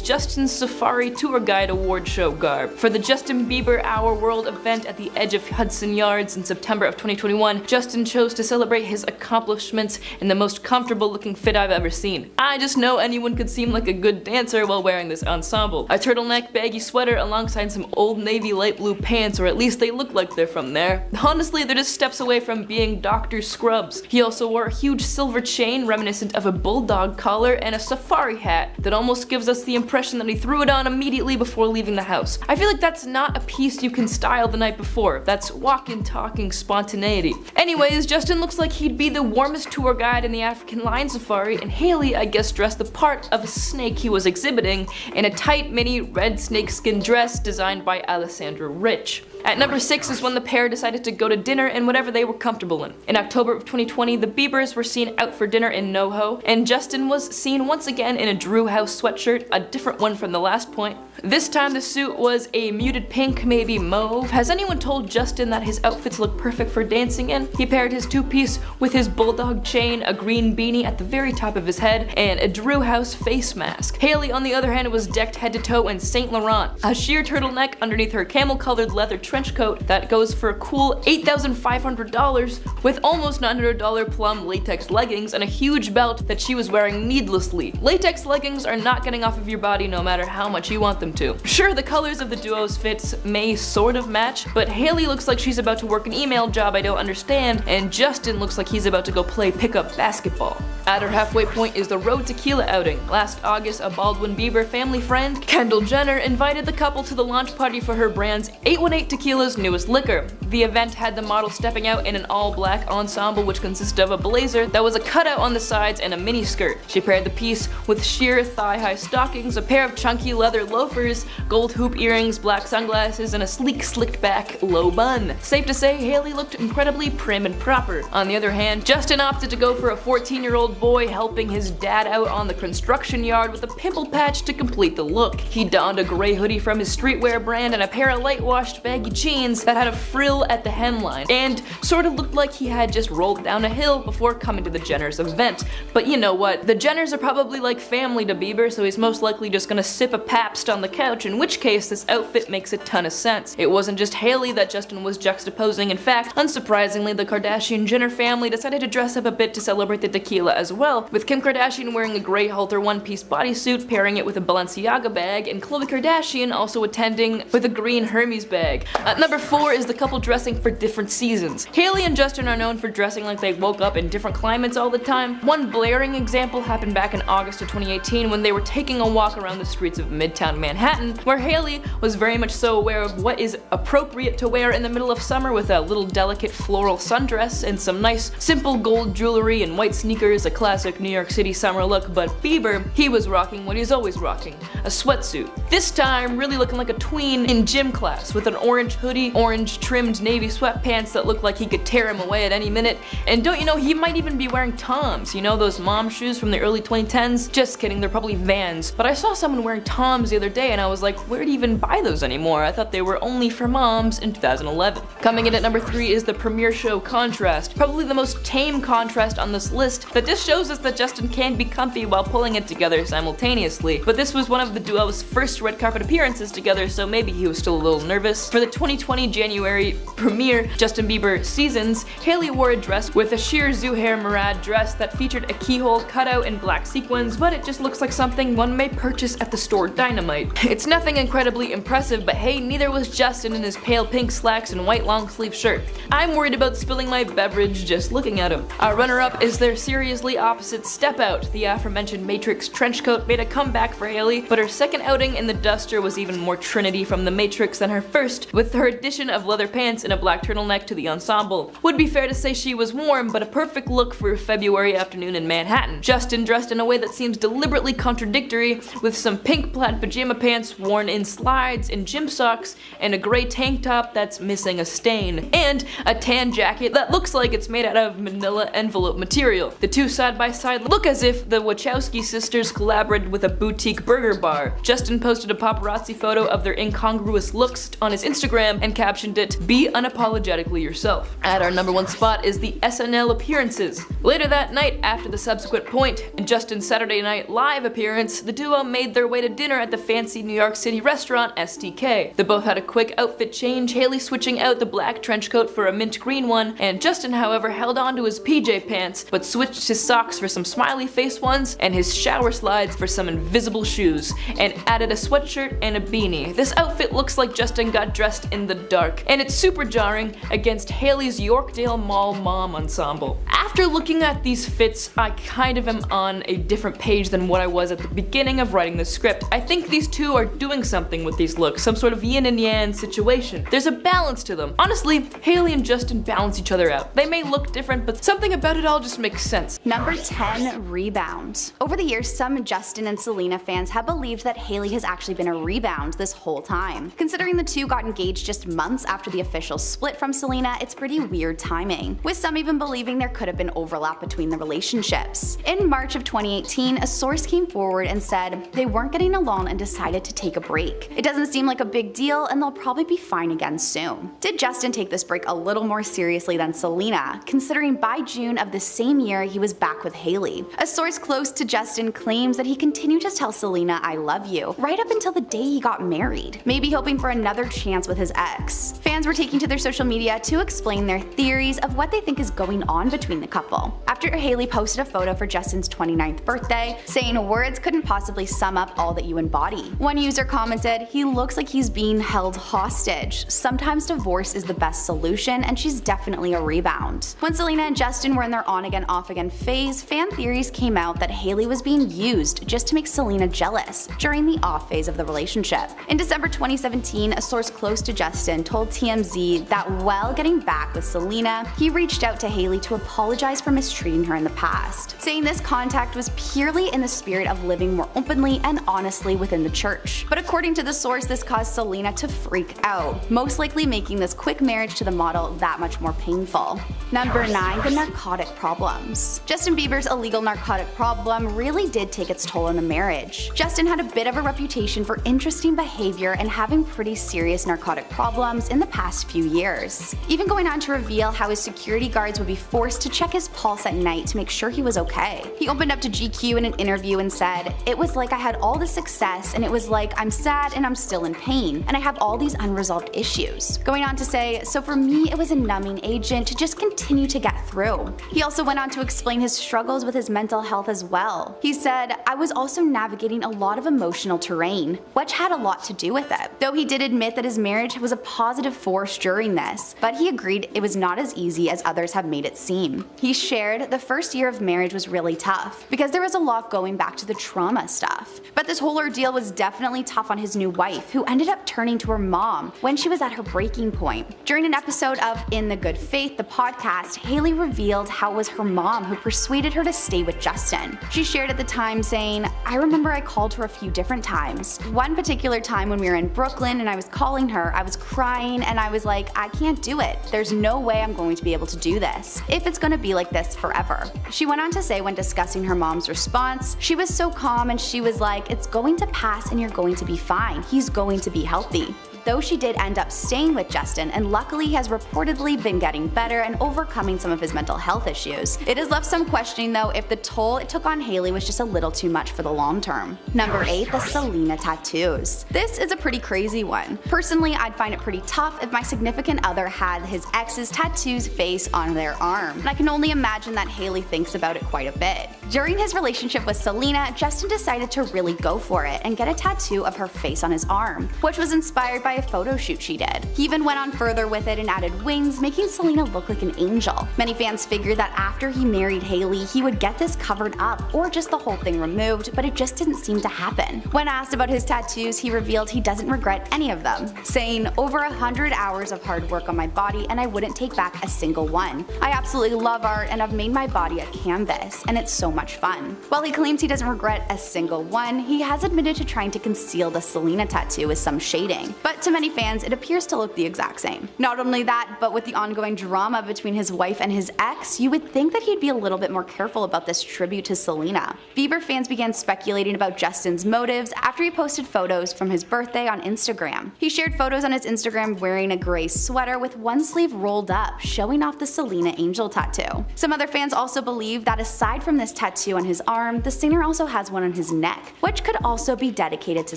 Speaker 4: Justin's Safari Tour Guide Award Show garb. For the Justin Bieber Our World event at the edge of Hudson Yards in September of 2021, Justin chose to celebrate his accomplishments in the most comfortable looking fit I've ever seen. I just know anyone could seem like a good dancer while wearing this ensemble. A turtleneck baggy sweater alongside some Old Navy light blue pants, or at least they look like they're from there. Honestly, they're just steps away from being Dr. Scrubs. He also wore a huge silver chain reminiscent of a bulldog collar and a safari hat that almost gives us the impression that he threw it on immediately before leaving the house. I feel like that's not a piece you can style the night before. That's walking, talking spontaneity. Anyways, Justin looks like he'd be the warmest tour guide in the African lion safari, and Hailey, I guess, dressed the part of a snake he was exhibiting in a tight mini red snakeskin dress designed by Alessandra Rich. At number 6 is when the pair decided to go to dinner in whatever they were comfortable in. In October of 2020, the Biebers were seen out for dinner in NoHo, and Justin was seen once again in a Drew House sweatshirt, a different one from the last point. This time the suit was a muted pink, maybe mauve. Has anyone told Justin that his outfits look perfect for dancing in? He paired his two-piece with his bulldog chain, a green beanie at the very top of his head, and a Drew House face mask. Hailey, on the other hand, was decked head to toe in Saint Laurent, a sheer turtleneck underneath her camel-colored leather trench coat that goes for a cool $8,500, with almost $900 plum latex leggings and a huge belt that she was wearing needlessly. Latex leggings are not getting off of your body no matter how much you want them to. Sure, the colors of the duo's fits may sort of match, but Hailey looks like she's about to work an email job I don't understand, and Justin looks like he's about to go play pickup basketball. At her halfway point is the Road Tequila outing. Last August, a Baldwin Bieber family friend, Kendall Jenner, invited the couple to the launch party for her brand's 818 Tequila's newest liquor. The event had the model stepping out in an all-black ensemble which consisted of a blazer that was a cutout on the sides and a mini skirt. She paired the piece with sheer thigh-high stockings, a pair of chunky leather loafers, gold hoop earrings, black sunglasses, and a sleek, slicked-back low bun. Safe to say, Hailey looked incredibly prim and proper. On the other hand, Justin opted to go for a 14-year-old boy helping his dad out on the construction yard with a pimple patch to complete the look. He donned a gray hoodie from his streetwear brand and a pair of light-washed baggy jeans that had a frill at the hemline, and sort of looked like he had just rolled down a hill before coming to the Jenners event. But you know what? The Jenners are probably like family to Bieber, so he's most likely just gonna sip a Pabst on the couch, in which case this outfit makes a ton of sense. It wasn't just Hailey that Justin was juxtaposing. In fact, unsurprisingly, the Kardashian-Jenner family decided to dress up a bit to celebrate the tequila as well, with Kim Kardashian wearing a gray halter one-piece bodysuit, pairing it with a Balenciaga bag, and Khloe Kardashian also attending with a green Hermes bag. At number 4 is the couple dressing for different seasons. Hailey and Justin are known for dressing like they woke up in different climates all the time. One blaring example happened back in August of 2018 when they were taking a walk around the streets of Midtown Manhattan, where Hailey was very much so aware of what is appropriate to wear in the middle of summer, with a little delicate floral sundress and some nice simple gold jewelry and white sneakers, a classic New York City summer look, but Bieber, he was rocking what he's always rocking, a sweatsuit. This time, really looking like a tween in gym class, with an orange hoodie, orange trimmed navy sweatpants that looked like he could tear him away at any minute, and don't you know, he might even be wearing Toms, you know, those mom shoes from the early 2010s? Just kidding, they're probably Vans. But I saw someone wearing Toms the other day and I was like, where do you even buy those anymore? I thought they were only for moms in 2011. Coming in at number 3 is the premiere show Contrast, probably the most tame contrast on this list that just shows us that Justin can be comfy while pulling it together simultaneously. But this was one of the duo's first red carpet appearances together, so maybe he was still a little nervous. For the 2020 January premiere Justin Bieber Seasons, Hailey wore a dress with a sheer Zuhair Murad dress that featured a keyhole cutout in black sequins, but it just looks like something one may purchase at the store Dynamite. It's nothing incredibly impressive, but hey, neither was Justin in his pale pink slacks and white long sleeve shirt. I'm worried about spilling my beverage just looking at him. Our runner-up is their seriously opposite Step Out. The aforementioned Matrix trench coat made a comeback for Hailey, but her second outing in the duster was even more Trinity from the Matrix than her first, with her addition of leather pants and a black turtleneck to the ensemble. Would be fair to say she was warm, but a perfect look for a February afternoon in Manhattan. Justin dressed in a way that seems deliberately contradictory, with some pink plaid pajama pants worn in slides and gym socks, and a gray tank top that's missing a stain, and a tan jacket that looks like it's made out of manila envelope material. The two side by side look as if the Wachowski sisters collaborated with a boutique burger bar. Justin posted a paparazzi photo of their incongruous looks on his Instagram and captioned it, "Be unapologetically yourself." At our number 1 spot is the SNL appearances. Later that night, after the subsequent point in Justin's Saturday Night Live appearance, the duo made their way to dinner at the fancy New York City restaurant STK. They both had a quick outfit change, Hailey switching out the black trench coat for a mint green one, and Justin, however, held on to his PJ pants, but switched his socks for some smiley face ones and his shower slides for some invisible shoes, and added a sweatshirt and a beanie. This outfit looks like Justin got dressed in the dark, and it's super jarring against Hailey's Yorkdale Mall mom ensemble. After looking at these fits, I kind of am on a different page than what I was at the beginning of writing the script. I think these two are doing something with these looks, some sort of yin and yang situation. There's a balance to them. Honestly, Hailey and Justin balance each other out. They may look different, but something about it all just makes sense.
Speaker 5: Number 10, rebound. Over the years, some Justin and Selena fans have believed that Hailey has actually been a rebound this whole time. Considering the two got engaged just months after the official split from Selena, it's pretty weird timing, with some even believing there could have been overlap between the relationships. In March of 2018, a source came forward and said they weren't getting along and decided to take a break. It doesn't seem like a big deal and they'll probably be fine again soon. Did Justin take this break a little more seriously than Selena, considering by June of the same year he was back with Hailey? A source close to Justin claims that he continued to tell Selena "I love you" right up until the day he got married, maybe hoping for another chance with his ex. Fans were taking to their social media to explain their theories of what they think is going on between the couple. After Hailey posted a photo for Justin's 29th birthday, saying words couldn't possibly sum up all that you embody. One user commented, "He looks like he's being held hostage. Sometimes divorce is the best solution and she's definitely a rebound." When Selena and Justin were in their on again off again phase, fan theories came out that Hailey was being used just to make Selena jealous during the off phase of the relationship. In December 2017, a source close to Justin told TMZ that while getting back with Selena, he reached out to Hailey to apologize for mistreating her in the past, saying this contact was purely in the spirit of living more openly and honestly within the church. But according to the source, this caused Selena to freak out, most likely making this quick marriage to the model that much more painful. Number 9, the narcotic problems. Justin Bieber's illegal narcotic problem really did take its toll on the marriage. Justin had a bit of a reputation for interesting behavior and having pretty serious narcotic problems in the past few years, even going on to reveal how his security guards would be forced to check his pulse at night to make sure he was okay. He opened up to GQ in an interview and said, "It was like I had all the success and it was like I'm sad and I'm still in pain and I have all these unresolved issues." Going on to say, "So for me it was a numbing agent to just continue to get through." He also went on to explain his struggles with his mental health as well. He said, "I was also navigating a lot of emotional terrain, which had a lot to do with it." Though he did admit that his marriage was a positive force during this, but he agreed it was not as easy as others have made it seem. He shared the first year of marriage was really tough because there was a lot going back to the trauma stuff. But this whole ordeal was definitely tough on his new wife, who ended up turning to her mom when she was at her breaking point. During an episode of In the Good Faith, the podcast, Hailey revealed how it was her mom who persuaded her to stay with Justin. She shared at the time saying, "I remember I called her a few different times. One particular time when we were in Brooklyn and I was calling her, I was crying and I was like, I can't do it. There's no way I'm going to be able to do this, if it's going to be like this forever." She went on to say when discussing her mom's response, she was so calm and she was like, "It's going to pass and you're going to be fine. He's going to be healthy." Though she did end up staying with Justin and luckily has reportedly been getting better and overcoming some of his mental health issues. It has left some questioning though if the toll it took on Hailey was just a little too much for the long term. Number 8. The Selena tattoos. This is a pretty crazy one. Personally, I'd find it pretty tough if my significant other had his ex's tattoos face on their arm, and I can only imagine that Hailey thinks about it quite a bit. During his relationship with Selena, Justin decided to really go for it and get a tattoo of her face on his arm, which was inspired by a photo shoot she did. He even went on further with it and added wings, making Selena look like an angel. Many fans figured that after he married Hailey, he would get this covered up or just the whole thing removed, but it just didn't seem to happen. When asked about his tattoos, he revealed he doesn't regret any of them, saying, "Over 100 hours of hard work on my body and I wouldn't take back a single one. I absolutely love art and I've made my body a canvas and it's so much fun." While he claims he doesn't regret a single one, he has admitted to trying to conceal the Selena tattoo with some shading. But to many fans, it appears to look the exact same. Not only that, but with the ongoing drama between his wife and his ex, you would think that he'd be a little bit more careful about this tribute to Selena. Bieber fans began speculating about Justin's motives after he posted photos from his birthday on Instagram. He shared photos on his Instagram wearing a gray sweater with one sleeve rolled up, showing off the Selena angel tattoo. Some other fans also believe that aside from this tattoo on his arm, the singer also has one on his neck, which could also be dedicated to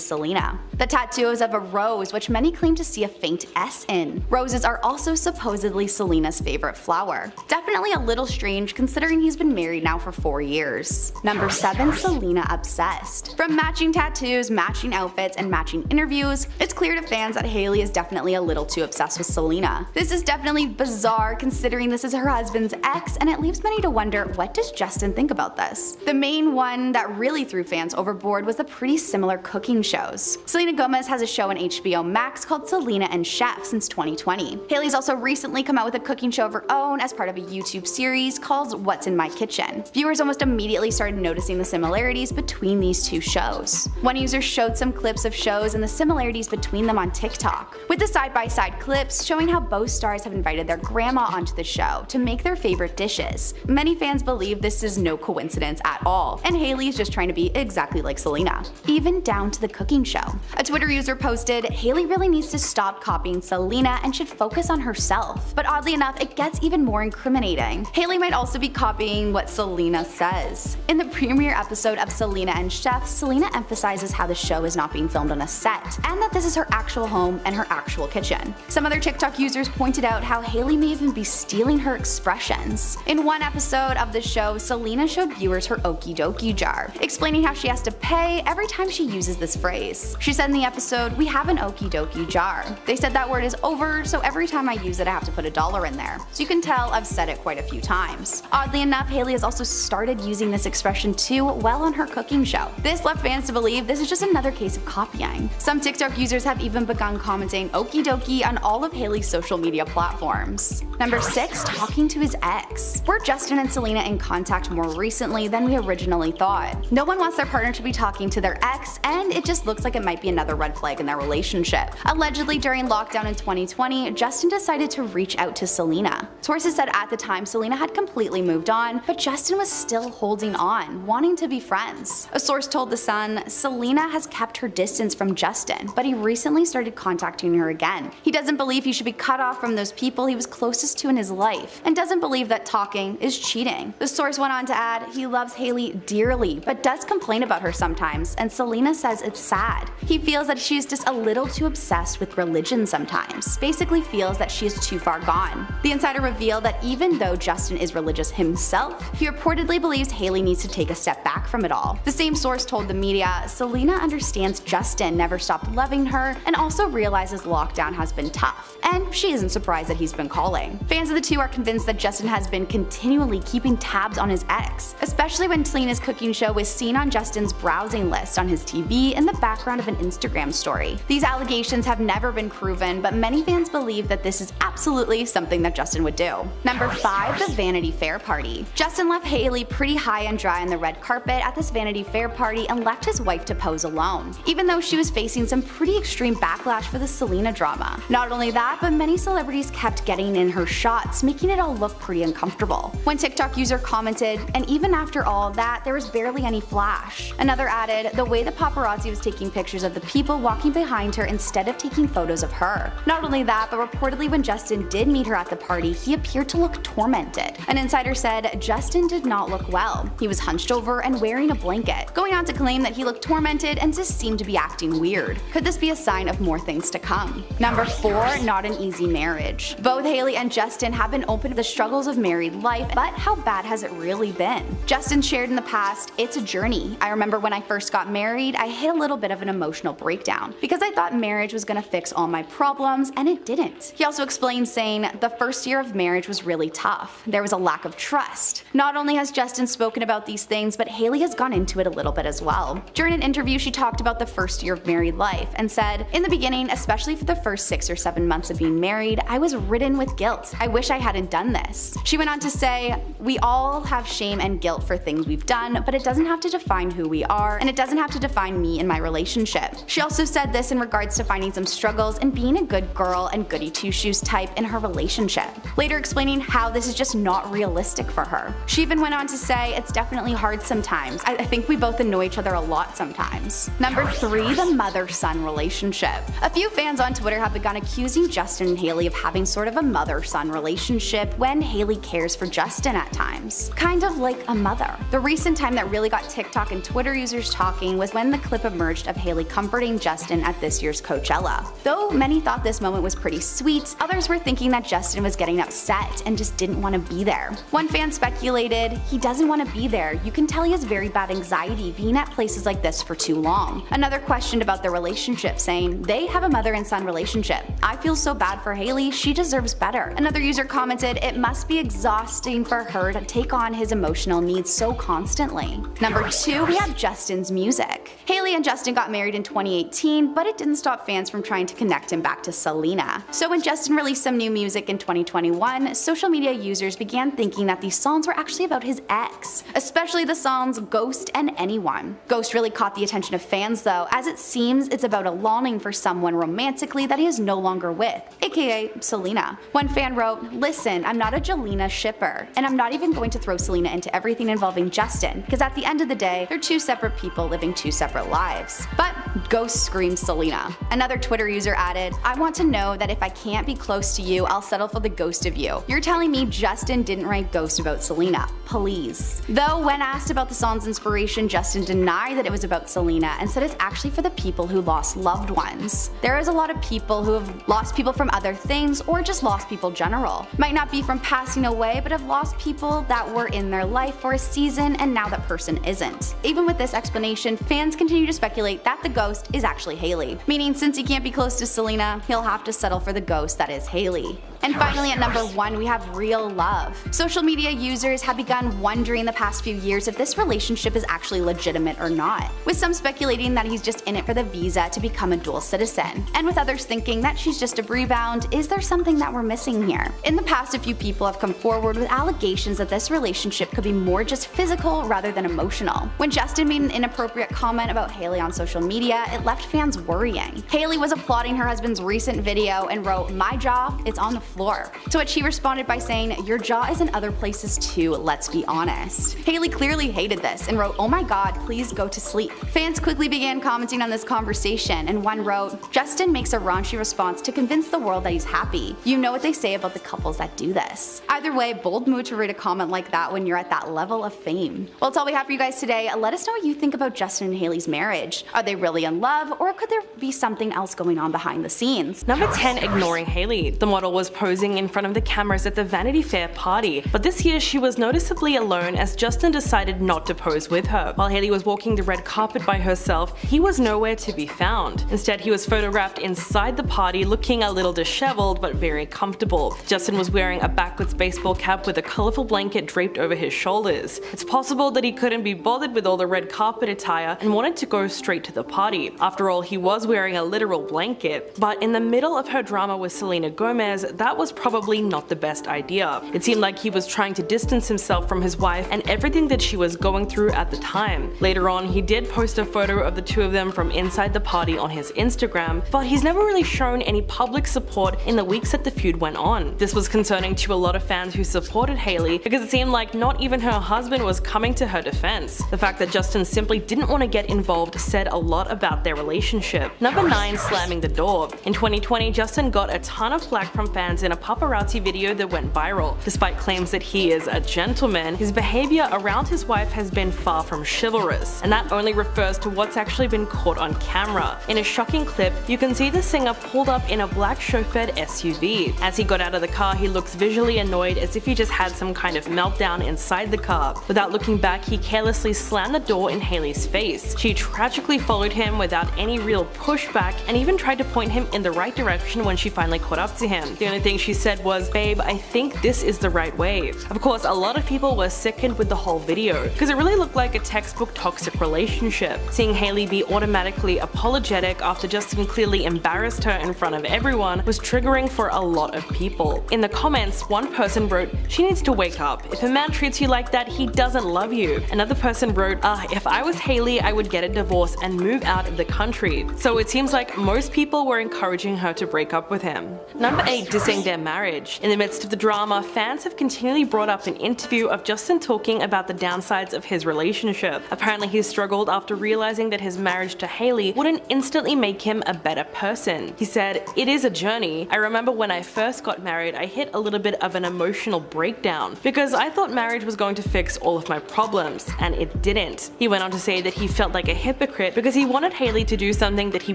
Speaker 5: Selena. The tattoo is of a rose, which many claim to see a faint S in. Roses are also supposedly Selena's favorite flower. Definitely a little strange considering he's been married now for 4 years. Number 7. Selena obsessed. From matching tattoos, matching outfits, and matching interviews, it's clear to fans that Hailey is definitely a little too obsessed with Selena. This is definitely bizarre considering this is her husband's ex, and it leaves many to wonder, what does Justin think about this? The main one that really threw fans overboard was the pretty similar cooking shows. Selena Gomez has a show on HBO Max called Selena and Chef since 2020. Hailey's also recently come out with a cooking show of her own as part of a YouTube series called What's in My Kitchen. Viewers almost immediately started noticing the similarities between these two shows. One user showed some clips of shows and the similarities between them on TikTok, with the side-by-side clips showing how both stars have invited their grandma onto the show to make their favorite dishes. Many fans believe this is no coincidence at all, and Hailey is just trying to be exactly like Selena, even down to the cooking show. A Twitter user posted, "Hailey really needs to stop copying Selena and should focus on herself." But oddly enough, it gets even more incriminating. Hailey might also be copying what Selena says. In the premiere episode of Selena and Chef, Selena emphasizes how the show is not being filmed on a set, and that this is her actual home and her actual kitchen. Some other TikTok users pointed out how Hailey may even be stealing her expressions. In one episode of the show, Selena showed viewers her okie dokie jar, explaining how she has to pay every time she uses this phrase. She said in the episode, "We have an okie dokie jar. They said that word is over, so every time I use it I have to put $1 in there." So you can tell I've said it quite a few times. Oddly enough, Hailey has also started using this expression too while on her cooking show. This left fans to believe this is just another case of copying. Some TikTok users have even begun commenting okie dokie on all of Hailey's social media platforms. Number 6. Talking to his ex. Were Justin and Selena in contact more recently than we originally thought? No one wants their partner to be talking to their ex, and it just looks like it might be another red flag in their relationship. Allegedly, during lockdown in 2020, Justin decided to reach out to Selena. Sources said at the time Selena had completely moved on, but Justin was still holding on, wanting to be friends. A source told The Sun, "Selena has kept her distance from Justin, but he recently started contacting her again. He doesn't believe he should be cut off from those people he was closest to in his life, and doesn't believe that talking is cheating." The source went on to add, he loves Hailey dearly, but does complain about her sometimes, and Selena says it's sad. He feels that she's just a little too obsessed with religion sometimes, basically feels that she is too far gone. The insider revealed that even though Justin is religious himself, he reportedly believes Hailey needs to take a step back from it all. The same source told the media, Selena understands Justin never stopped loving her and also realizes lockdown has been tough, and she isn't surprised that he's been calling. Fans of the two are convinced that Justin has been continually keeping tabs on his ex, especially when Selena's cooking show was seen on Justin's browsing list on his TV in the background of an Instagram story. These allegations explanations have never been proven, but many fans believe that this is absolutely something that Justin would do. Number 5, the Vanity Fair party. Justin left Hailey pretty high and dry on the red carpet at this Vanity Fair party and left his wife to pose alone, even though she was facing some pretty extreme backlash for the Selena drama. Not only that, but many celebrities kept getting in her shots, making it all look pretty uncomfortable. One TikTok user commented, "And even after all that, there was barely any flash." Another added, "The way the paparazzi was taking pictures of the people walking behind her instead of taking photos of her." Not only that, but reportedly when Justin did meet her at the party, he appeared to look tormented. An insider said Justin did not look well. He was hunched over and wearing a blanket, going on to claim that he looked tormented and just seemed to be acting weird. Could this be a sign of more things to come? Number 4, not an easy marriage. Both Hailey and Justin have been open to the struggles of married life, but how bad has it really been? Justin shared in the past, "It's a journey. I remember when I first got married, I hit a little bit of an emotional breakdown because I thought marriage was gonna fix all my problems, and it didn't." He also explained saying, "The first year of marriage was really tough. There was a lack of trust." Not only has Justin spoken about these things, but Hailey has gone into it a little bit as well. During an interview, she talked about the first year of married life and said, "In the beginning, especially for the first 6 or 7 months of being married, I was ridden with guilt. I wish I hadn't done this." She went on to say, "We all have shame and guilt for things we've done, but it doesn't have to define who we are, and it doesn't have to define me in my relationship." She also said this in regards to finding some struggles in being a good girl and goody two-shoes type in her relationship, later explaining how this is just not realistic for her. She even went on to say, "It's definitely hard sometimes. I think we both annoy each other a lot sometimes." Number 3, the mother-son relationship. A few fans on Twitter have begun accusing Justin and Hailey of having sort of a mother-son relationship when Hailey cares for Justin at times. Kind of like a mother. The recent time that really got TikTok and Twitter users talking was when the clip emerged of Hailey comforting Justin at this year's Coachella. Though many thought this moment was pretty sweet, others were thinking that Justin was getting upset and just didn't want to be there. One fan speculated, "He doesn't want to be there. You can tell he has very bad anxiety being at places like this for too long." Another questioned about their relationship, saying, "They have a mother and son relationship. I feel so bad for Hailey. She deserves better." Another user commented, "It must be exhausting for her to take on his emotional needs so constantly." Number 2, we have Justin's music. Hailey and Justin got married in 2018, but it didn't stop fans from trying to connect him back to Selena. So when Justin released some new music in 2021, social media users began thinking that these songs were actually about his ex, especially the songs Ghost and Anyone. Ghost really caught the attention of fans though, as it seems it's about a longing for someone romantically that he is no longer with, aka Selena. One fan wrote, "Listen, I'm not a Jelena shipper, and I'm not even going to throw Selena into everything involving Justin, because at the end of the day, they're two separate people living two separate lives." But Ghost screams Selena. Another Twitter user added, "I want to know that if I can't be close to you, I'll settle for the ghost of you. You're telling me Justin didn't write Ghost about Selena, please." Though when asked about the song's inspiration, Justin denied that it was about Selena and said it's actually for the people who lost loved ones. There is a lot of people who have lost people from other things or just lost people general. Might not be from passing away, but have lost people that were in their life for a season and now that person isn't. Even with this explanation, fans continue to speculate that the ghost is actually Hailey, meaning since he can't be close to Selena, he'll have to settle for the ghost that is Hailey. And finally at number 1, we have real love. Social media users have begun wondering the past few years if this relationship is actually legitimate or not, with some speculating that he's just in it for the visa to become a dual citizen, and with others thinking that she's just a rebound. Is there something that we're missing here? In the past, a few people have come forward with allegations that this relationship could be more just physical rather than emotional. When Justin made an inappropriate comment about Hailey on social media, it left fans worrying. Hailey was applauding her husband's recent video and wrote, "My jaw, it's on the floor." To which he responded by saying, "Your jaw is in other places too, let's be honest." Hailey clearly hated this and wrote, "Oh my god, please go to sleep." Fans quickly began commenting on this conversation, and one wrote, "Justin makes a raunchy response to convince the world that he's happy. You know what they say about the couples that do this." Either way, bold move to read a comment like that when you're at that level of fame. Well, that's all we have for you guys today. Let us know what you think about Justin and Hailey's marriage. Are they really in love, or could there be something else going on behind the scenes?
Speaker 2: Number 10, ignoring Hailey. The model was posing in front of the cameras at the Vanity Fair party, but this year she was noticeably alone as Justin decided not to pose with her. While Hailey was walking the red carpet by herself, he was nowhere to be found. Instead, he was photographed inside the party looking a little disheveled but very comfortable. Justin was wearing a backwards baseball cap with a colorful blanket draped over his shoulders. It's possible that he couldn't be bothered with all the red carpet attire and wanted to go straight to the party. After all, he was wearing a literal blanket. But in the middle of her drama with Selena Gomez, that was probably not the best idea. It seemed like he was trying to distance himself from his wife and everything that she was going through at the time. Later on, he did post a photo of the two of them from inside the party on his Instagram, but he's never really shown any public support in the weeks that the feud went on. This was concerning to a lot of fans who supported Hailey because it seemed like not even her husband was coming to her defense. The fact that Justin simply didn't want to get involved said a lot about their relationship. Number 9, slamming the door. In 2020, Justin got a ton of flack from fans in a paparazzi video that went viral. Despite claims that he is a gentleman, his behavior around his wife has been far from chivalrous, and that only refers to what's actually been caught on camera. In a shocking clip, you can see the singer pulled up in a black chauffeured SUV. As he got out of the car, he looks visually annoyed as if he just had some kind of meltdown inside the car. Without looking back, he carelessly slammed the door in Hailey's face. She tragically followed him without any real pushback and even tried to point him in the right direction when she finally caught up to him. The only thing she said was, "Babe, I think this is the right way." Of course, a lot of people were sickened with the whole video because it really looked like a textbook toxic relationship. Seeing Hailey be automatically apologetic after Justin clearly embarrassed her in front of everyone was triggering for a lot of people. In the comments, one person wrote, "She needs to wake up. If a man treats you like that, he doesn't love you." Another person wrote, "If I was Hailey, I would get a divorce and move out of the country." So it seems like most people were encouraging her to break up with him. Number 8, dissing their marriage. In the midst of the drama, fans have continually brought up an interview of Justin talking about the downsides of his relationship. Apparently he struggled after realizing that his marriage to Hailey wouldn't instantly make him a better person. He said, "It is a journey. I remember when I first got married, I hit a little bit of an emotional breakdown because I thought marriage was going to fix all of my problems, and it didn't." He went on to say that he felt like a hypocrite because he wanted Hailey to do something that he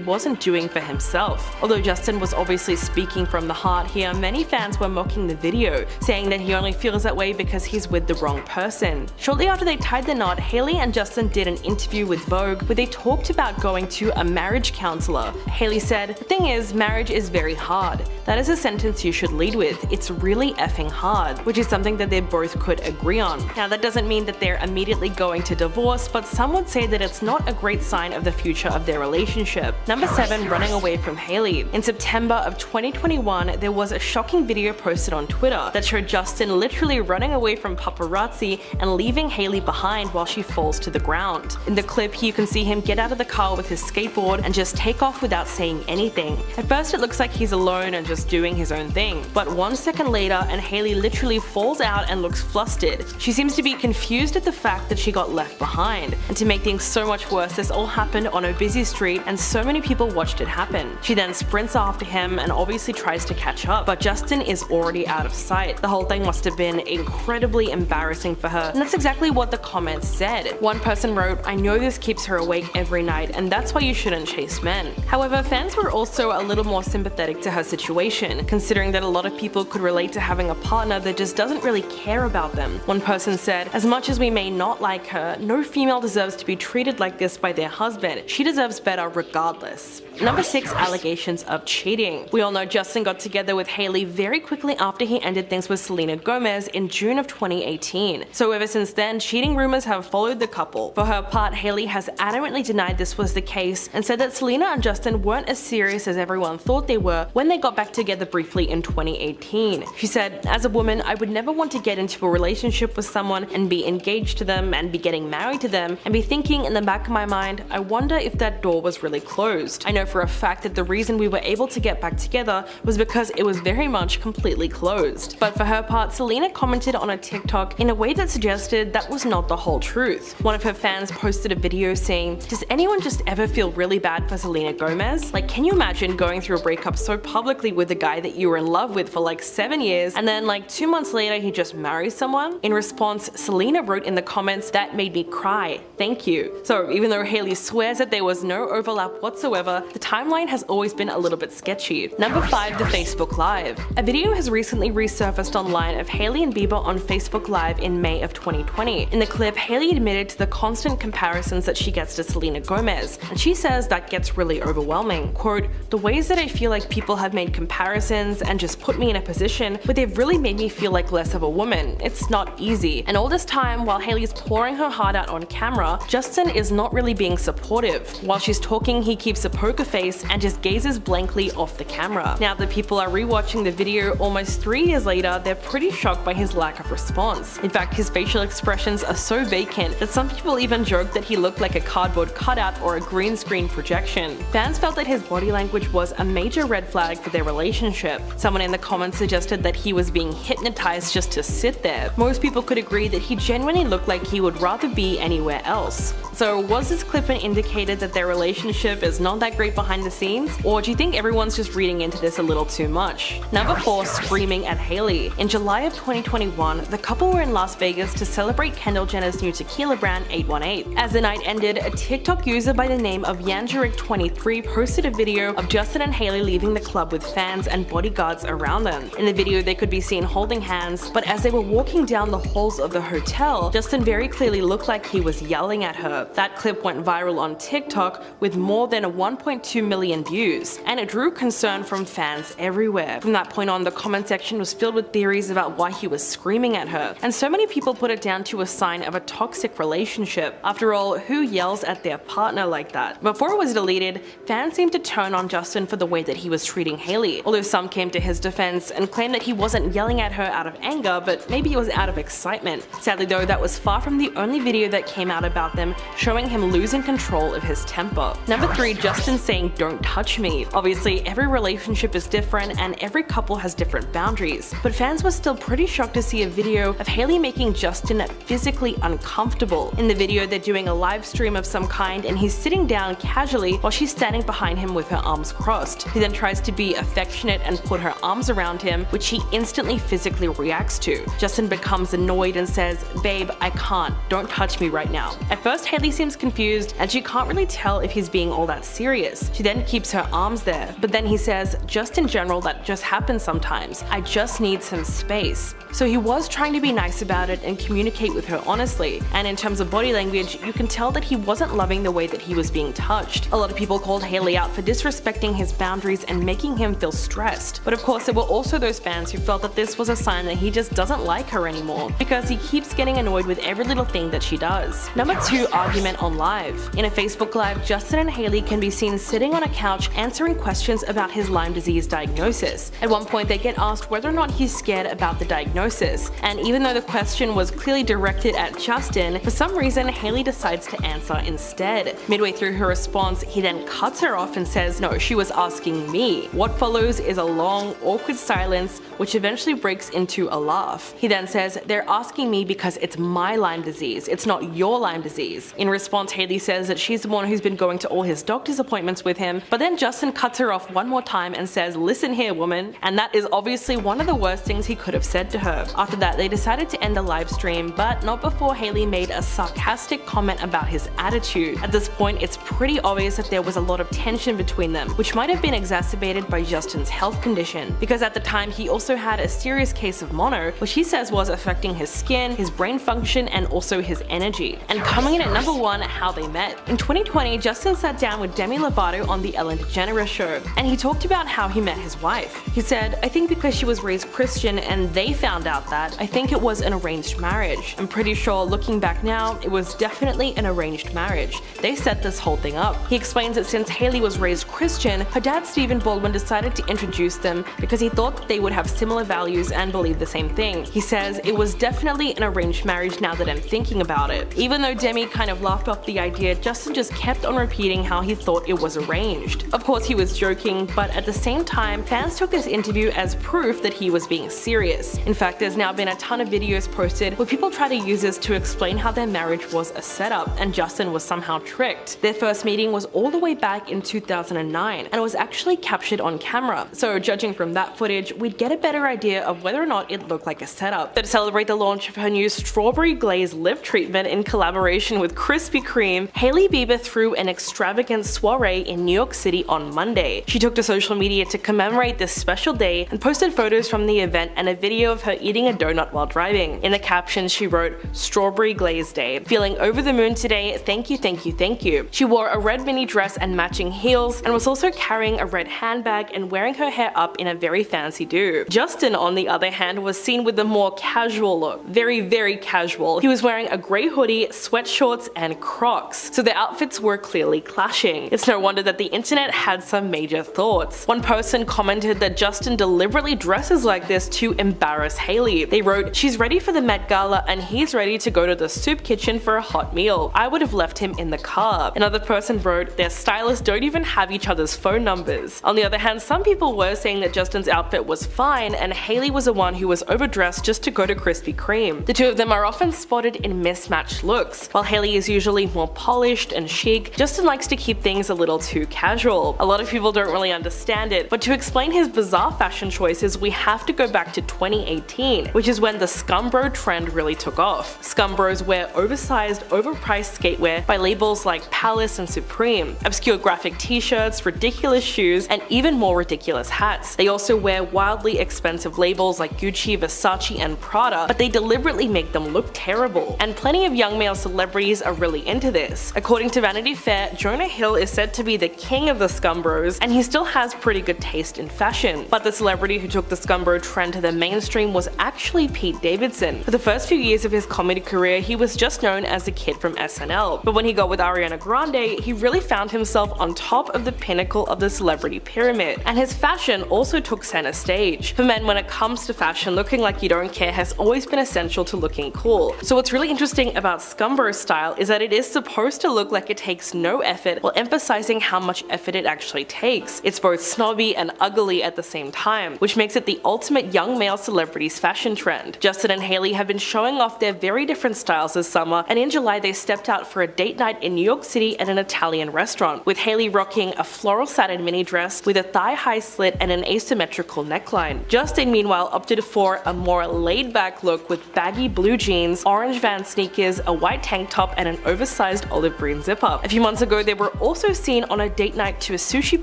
Speaker 2: wasn't doing for himself. Although Justin was obviously speaking from the heart here, many fans were mocking the video, saying that he only feels that way because he's with the wrong person. Shortly after they tied the knot, Hailey and Justin did an interview with Vogue where they talked about going to a marriage counselor. Hailey said, "The thing is, marriage is very hard. That is a sentence you should lead with. It's really effing hard," which is something that they both could agree on. Now that doesn't mean that they're immediately going to divorce, but some would say that it's not a great sign of the future of their relationship. Number 7, running away from Hailey. In September of 2021, there was a shocking video posted on Twitter that showed Justin literally running away from paparazzi and leaving Hailey behind while she falls to the ground. In the clip, you can see him get out of the car with his skateboard and just take off without saying anything. At first it looks like he's alone and just doing his own thing, but 1 second later and Hailey literally falls out and looks flustered. She seems to be confused at the fact that she got left behind, and to make things so much worse, this all happened on a busy street and so many people watched it happen. She then sprints after him and obviously tries to catch up, but Justin is already out of sight. The whole thing must have been incredibly embarrassing for her, and that's exactly what the comments said. One person wrote, "I know this keeps her awake every night and that's why you shouldn't chase men." However, fans were also a little more sympathetic to her situation, considering that a lot of people could relate to having a partner that just doesn't really care about them. One person said, "As much as we may not like her, no female deserves to be treated like this by their husband. She deserves better regardless." Number 6, allegations of cheating. We all know Justin got together with Hailey very quickly after he ended things with Selena Gomez in June of 2018. So ever since then, cheating rumors have followed the couple. For her part, Hailey has adamantly denied this was the case and said that Selena and Justin weren't as serious as everyone thought they were when they got back together briefly in 2018. She said, "As a woman, I would never want to get into a relationship with someone and be engaged to them and be getting married to them and be thinking in the back of my mind, I wonder if that door was really closed. I know for a fact that the reason we were able to get back together was because it was very much completely closed." But for her part, Selena commented on a TikTok in a way that suggested that was not the whole truth. One of her fans posted a video saying, "Does anyone just ever feel really bad for Selena Gomez? Like, can you imagine going through a breakup so publicly with a guy that you were in love with for like 7 years and then like 2 months later he just marries someone?" In response, Selena wrote in the comments, "That made me cry. Thank you." So even though Hailey swears that there was no overlap whatsoever, the timeline has always been a little bit sketchy. Number 5, the Facebook Live. Live. A video has recently resurfaced online of Hailey and Bieber on Facebook Live in May of 2020. In the clip, Hailey admitted to the constant comparisons that she gets to Selena Gomez, and she says that gets really overwhelming. Quote, "The ways that I feel like people have made comparisons and just put me in a position where they've really made me feel like less of a woman. It's not easy." And all this time, while Hailey's pouring her heart out on camera, Justin is not really being supportive. While she's talking, he keeps a poker face and just gazes blankly off the camera. Now that people are rewatching the video almost 3 years later, they're pretty shocked by his lack of response. In fact, his facial expressions are so vacant that some people even joke that he looked like a cardboard cutout or a green screen projection. Fans felt that his body language was a major red flag for their relationship. Someone in the comments suggested that he was being hypnotized just to sit there. Most people could agree that he genuinely looked like he would rather be anywhere else. So was this clip an indicator that their relationship is not that great behind the scenes? Or do you think everyone's just reading into this a little too much? Number 4, screaming at Hailey. In July of 2021, the couple were in Las Vegas to celebrate Kendall Jenner's new tequila brand 818. As the night ended, a TikTok user by the name of Yanjeric23 posted a video of Justin and Hailey leaving the club with fans and bodyguards around them. In the video, they could be seen holding hands, but as they were walking down the halls of the hotel, Justin very clearly looked like he was yelling at her. That clip went viral on TikTok with more than 1.2 million views, and it drew concern from fans everywhere. From that point on, the comment section was filled with theories about why he was screaming at her, and so many people put it down to a sign of a toxic relationship. After all, who yells at their partner like that? Before it was deleted, fans seemed to turn on Justin for the way that he was treating Hailey, although some came to his defense and claimed that he wasn't yelling at her out of anger, but maybe it was out of excitement. Sadly though, that was far from the only video that came out about them showing him losing control of his temper. Number 3, Justin saying "don't touch me." Obviously, every relationship is different and every couple has different boundaries, but fans were still pretty shocked to see a video of Hailey making Justin physically uncomfortable. In the video, they're doing a live stream of some kind and he's sitting down casually while she's standing behind him with her arms crossed. He then tries to be affectionate and put her arms around him, which he instantly physically reacts to. Justin becomes annoyed and says, "Babe, I can't. Don't touch me right now." At first, Hailey seems confused and she can't really tell if he's being all that serious. She then keeps her arms there, but then he says, "Just in general, that just happens sometimes. I just need some space." So he was trying to be nice about it and communicate with her honestly, and in terms of body language, you can tell that he wasn't loving the way that he was being touched. A lot of people called Hailey out for disrespecting his boundaries and making him feel stressed, but of course there were also those fans who felt that this was a sign that he just doesn't like her anymore, because he keeps getting annoyed with every little thing that she does. Number 2, argument on Live. In a Facebook Live, Justin and Hailey can be seen sitting on a couch answering questions about his Lyme disease diagnosis. At one point they get asked whether or not he's scared about the diagnosis, and even though the question was clearly directed at Justin, for some reason Hailey decides to answer instead. Midway through her response, he then cuts her off and says, "No, she was asking me." What follows is a long, awkward silence, which eventually breaks into a laugh. He then says, "They're asking me because it's my Lyme disease, it's not your Lyme disease." In response, Hailey says that she's the one who's been going to all his doctor's appointments with him, but then Justin cuts her off one more time and says, "Listen here, woman," and that is obviously one of the worst things he could have said to her. After that, they decided to end the live stream, but not before Hailey made a sarcastic comment about his attitude. At this point, it's pretty obvious that there was a lot of tension between them, which might have been exacerbated by Justin's health condition, because at the time he also had a serious case of mono, which he says was affecting his skin, his brain function, and also his energy. And coming in at number 1, how they met. In 2020, Justin sat down with Demi Lovato on the Ellen DeGeneres show, and he talked about how he met his wife. He said, "I think because she was raised Christian and they found out that, I think it was an arranged marriage. I'm pretty sure looking back now, it was definitely an arranged marriage. They set this whole thing up." He explains that since Hailey was raised Christian, her dad Stephen Baldwin decided to introduce them because he thought that they would have similar values and believe the same thing. He says, "It was definitely an arranged marriage now that I'm thinking about it." Even though Demi kind of laughed off the idea, Justin just kept on repeating how he thought it was arranged. Of course he was joking, but at the same time, fans took this interview as proof that he was being serious. In fact, there's now been a ton of videos posted where people try to use this to explain how their marriage was a setup and Justin was somehow tricked. Their first meeting was all the way back in 2009 and it was actually captured on camera, so judging from that footage, we'd get a better idea of whether or not it looked like a setup. To celebrate the launch of her new strawberry glazed lip treatment in collaboration with Krispy Kreme, Hailey Bieber threw an extravagant soiree in New York City on Monday. She took to social media to commemorate this special day and posted photos from the event and a video of her eating a donut while driving. In the caption, she wrote, "Strawberry Glaze Day. Feeling over the moon today, thank you, thank you, thank you." She wore a red mini dress and matching heels and was also carrying a red handbag and wearing her hair up in a very fancy do. Justin, on the other hand, was seen with a more casual look. Very casual. He was wearing a grey hoodie, sweatshorts, and Crocs, so their outfits were clearly clashing. It's no wonder that the internet had some major thoughts. One person commented that Justin deliberately dresses like this to embarrass Hailey. They wrote, "She's ready for the Met Gala and he's ready to go to the soup kitchen for a hot meal. I would have left him in the car." Another person wrote, "Their stylists don't even have each other's phone numbers." On the other hand, some people were saying that Justin's outfit was fine and Hailey was the one who was overdressed just to go to Krispy Kreme. The two of them are often spotted in mismatched looks. While Hailey is usually more polished and chic, Justin likes to keep things a little too casual. A lot of people don't really understand it, but to explain his bizarre fashion choices, we have to go back to 2018, which is when the scumbro trend really took off. Scumbros wear oversized, overpriced skatewear by labels like Palace and Supreme, obscure graphic t-shirts, ridiculous shoes, and even more ridiculous hats. They also wear wildly expensive labels like Gucci, Versace, and Prada, but they deliberately make them look terrible. And plenty of young male celebrities are really into this. According to Vanity Fair, Jonah Hill is said to be the king of the scumbros, and he still has pretty good taste in fashion. But the celebrity who took the scumbro trend to the mainstream was actually Pete Davidson. For the first few years of his comedy career, he was just known as the kid from SNL. But when he got with Ariana Grande, he really found himself on top of the pinnacle of the celebrity pyramid. And his fashion also took center stage. For men, when it comes to fashion, looking like you don't care has always been essential to looking cool. So what's really interesting about scumbro style is that it is supposed to look like it takes no effort while emphasizing how much effort it actually takes. It's both snobby and ugly at the same time, which makes it the ultimate young male celebrities fashion trend. Justin and Hailey have been showing off their very different styles this summer, and in July they stepped out for a date night in New York City at an Italian restaurant, with Hailey rocking a floral satin mini dress with a thigh-high slit and an asymmetrical neckline. Justin, meanwhile, opted for a more laid-back look with baggy blue jeans, orange Vans sneakers, a white tank top, and an oversized olive green zip-up. A few months ago, they were also seen on a date night to a sushi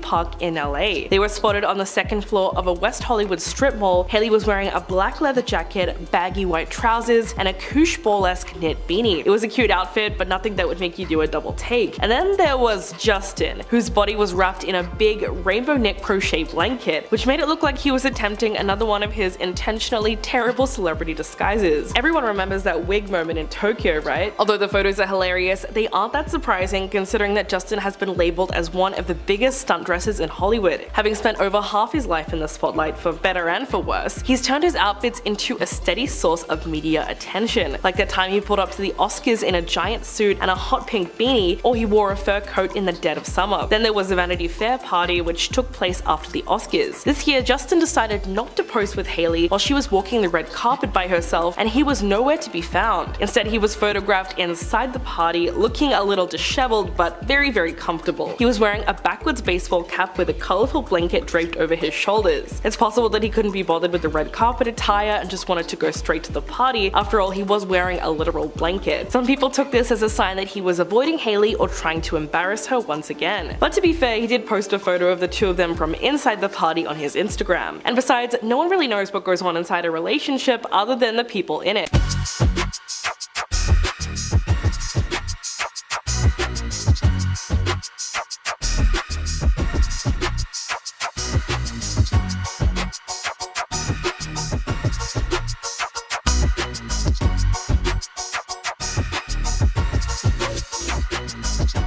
Speaker 2: park in LA. They were spotted on the second floor of a West Hollywood strip mall. Hailey was wearing a black leather jacket, baggy white trousers, and a koosh ball-esque knit beanie. It was a cute outfit, but nothing that would make you do a double take. And then there was Justin, whose body was wrapped in a big rainbow knit crochet blanket, which made it look like he was attempting another one of his intentionally terrible celebrity disguises. Everyone remembers that wig moment in Tokyo, right? Although the photos are hilarious, they aren't that surprising considering that Justin has been labeled as one of the biggest stunt dressers in Hollywood. Having spent over half his life in the spotlight for better and for worse, he's turned his outfits into a steady source of media attention. Like that time he pulled up to the Oscars in a giant suit and a hot pink beanie, or he wore a fur coat in the dead of summer. Then there was the Vanity Fair party, which took place after the Oscars. This year, Justin decided not to pose with Hailey while she was walking the red carpet by herself, and he was nowhere to be found. Instead, he was photographed inside the party, looking a little disheveled but very comfortable. He was wearing a backwards baseball cap with a colorful blanket draped over his shoulders. It's possible that he couldn't be bothered with the red carpet attire and just wanted to go straight to the party. After all, he was wearing a literal blanket. Some people took this as a sign that he was avoiding Hailey or trying to embarrass her once again. But to be fair, he did post a photo of the two of them from inside the party on his Instagram. And besides, no one really knows what goes on inside a relationship other than the people in it.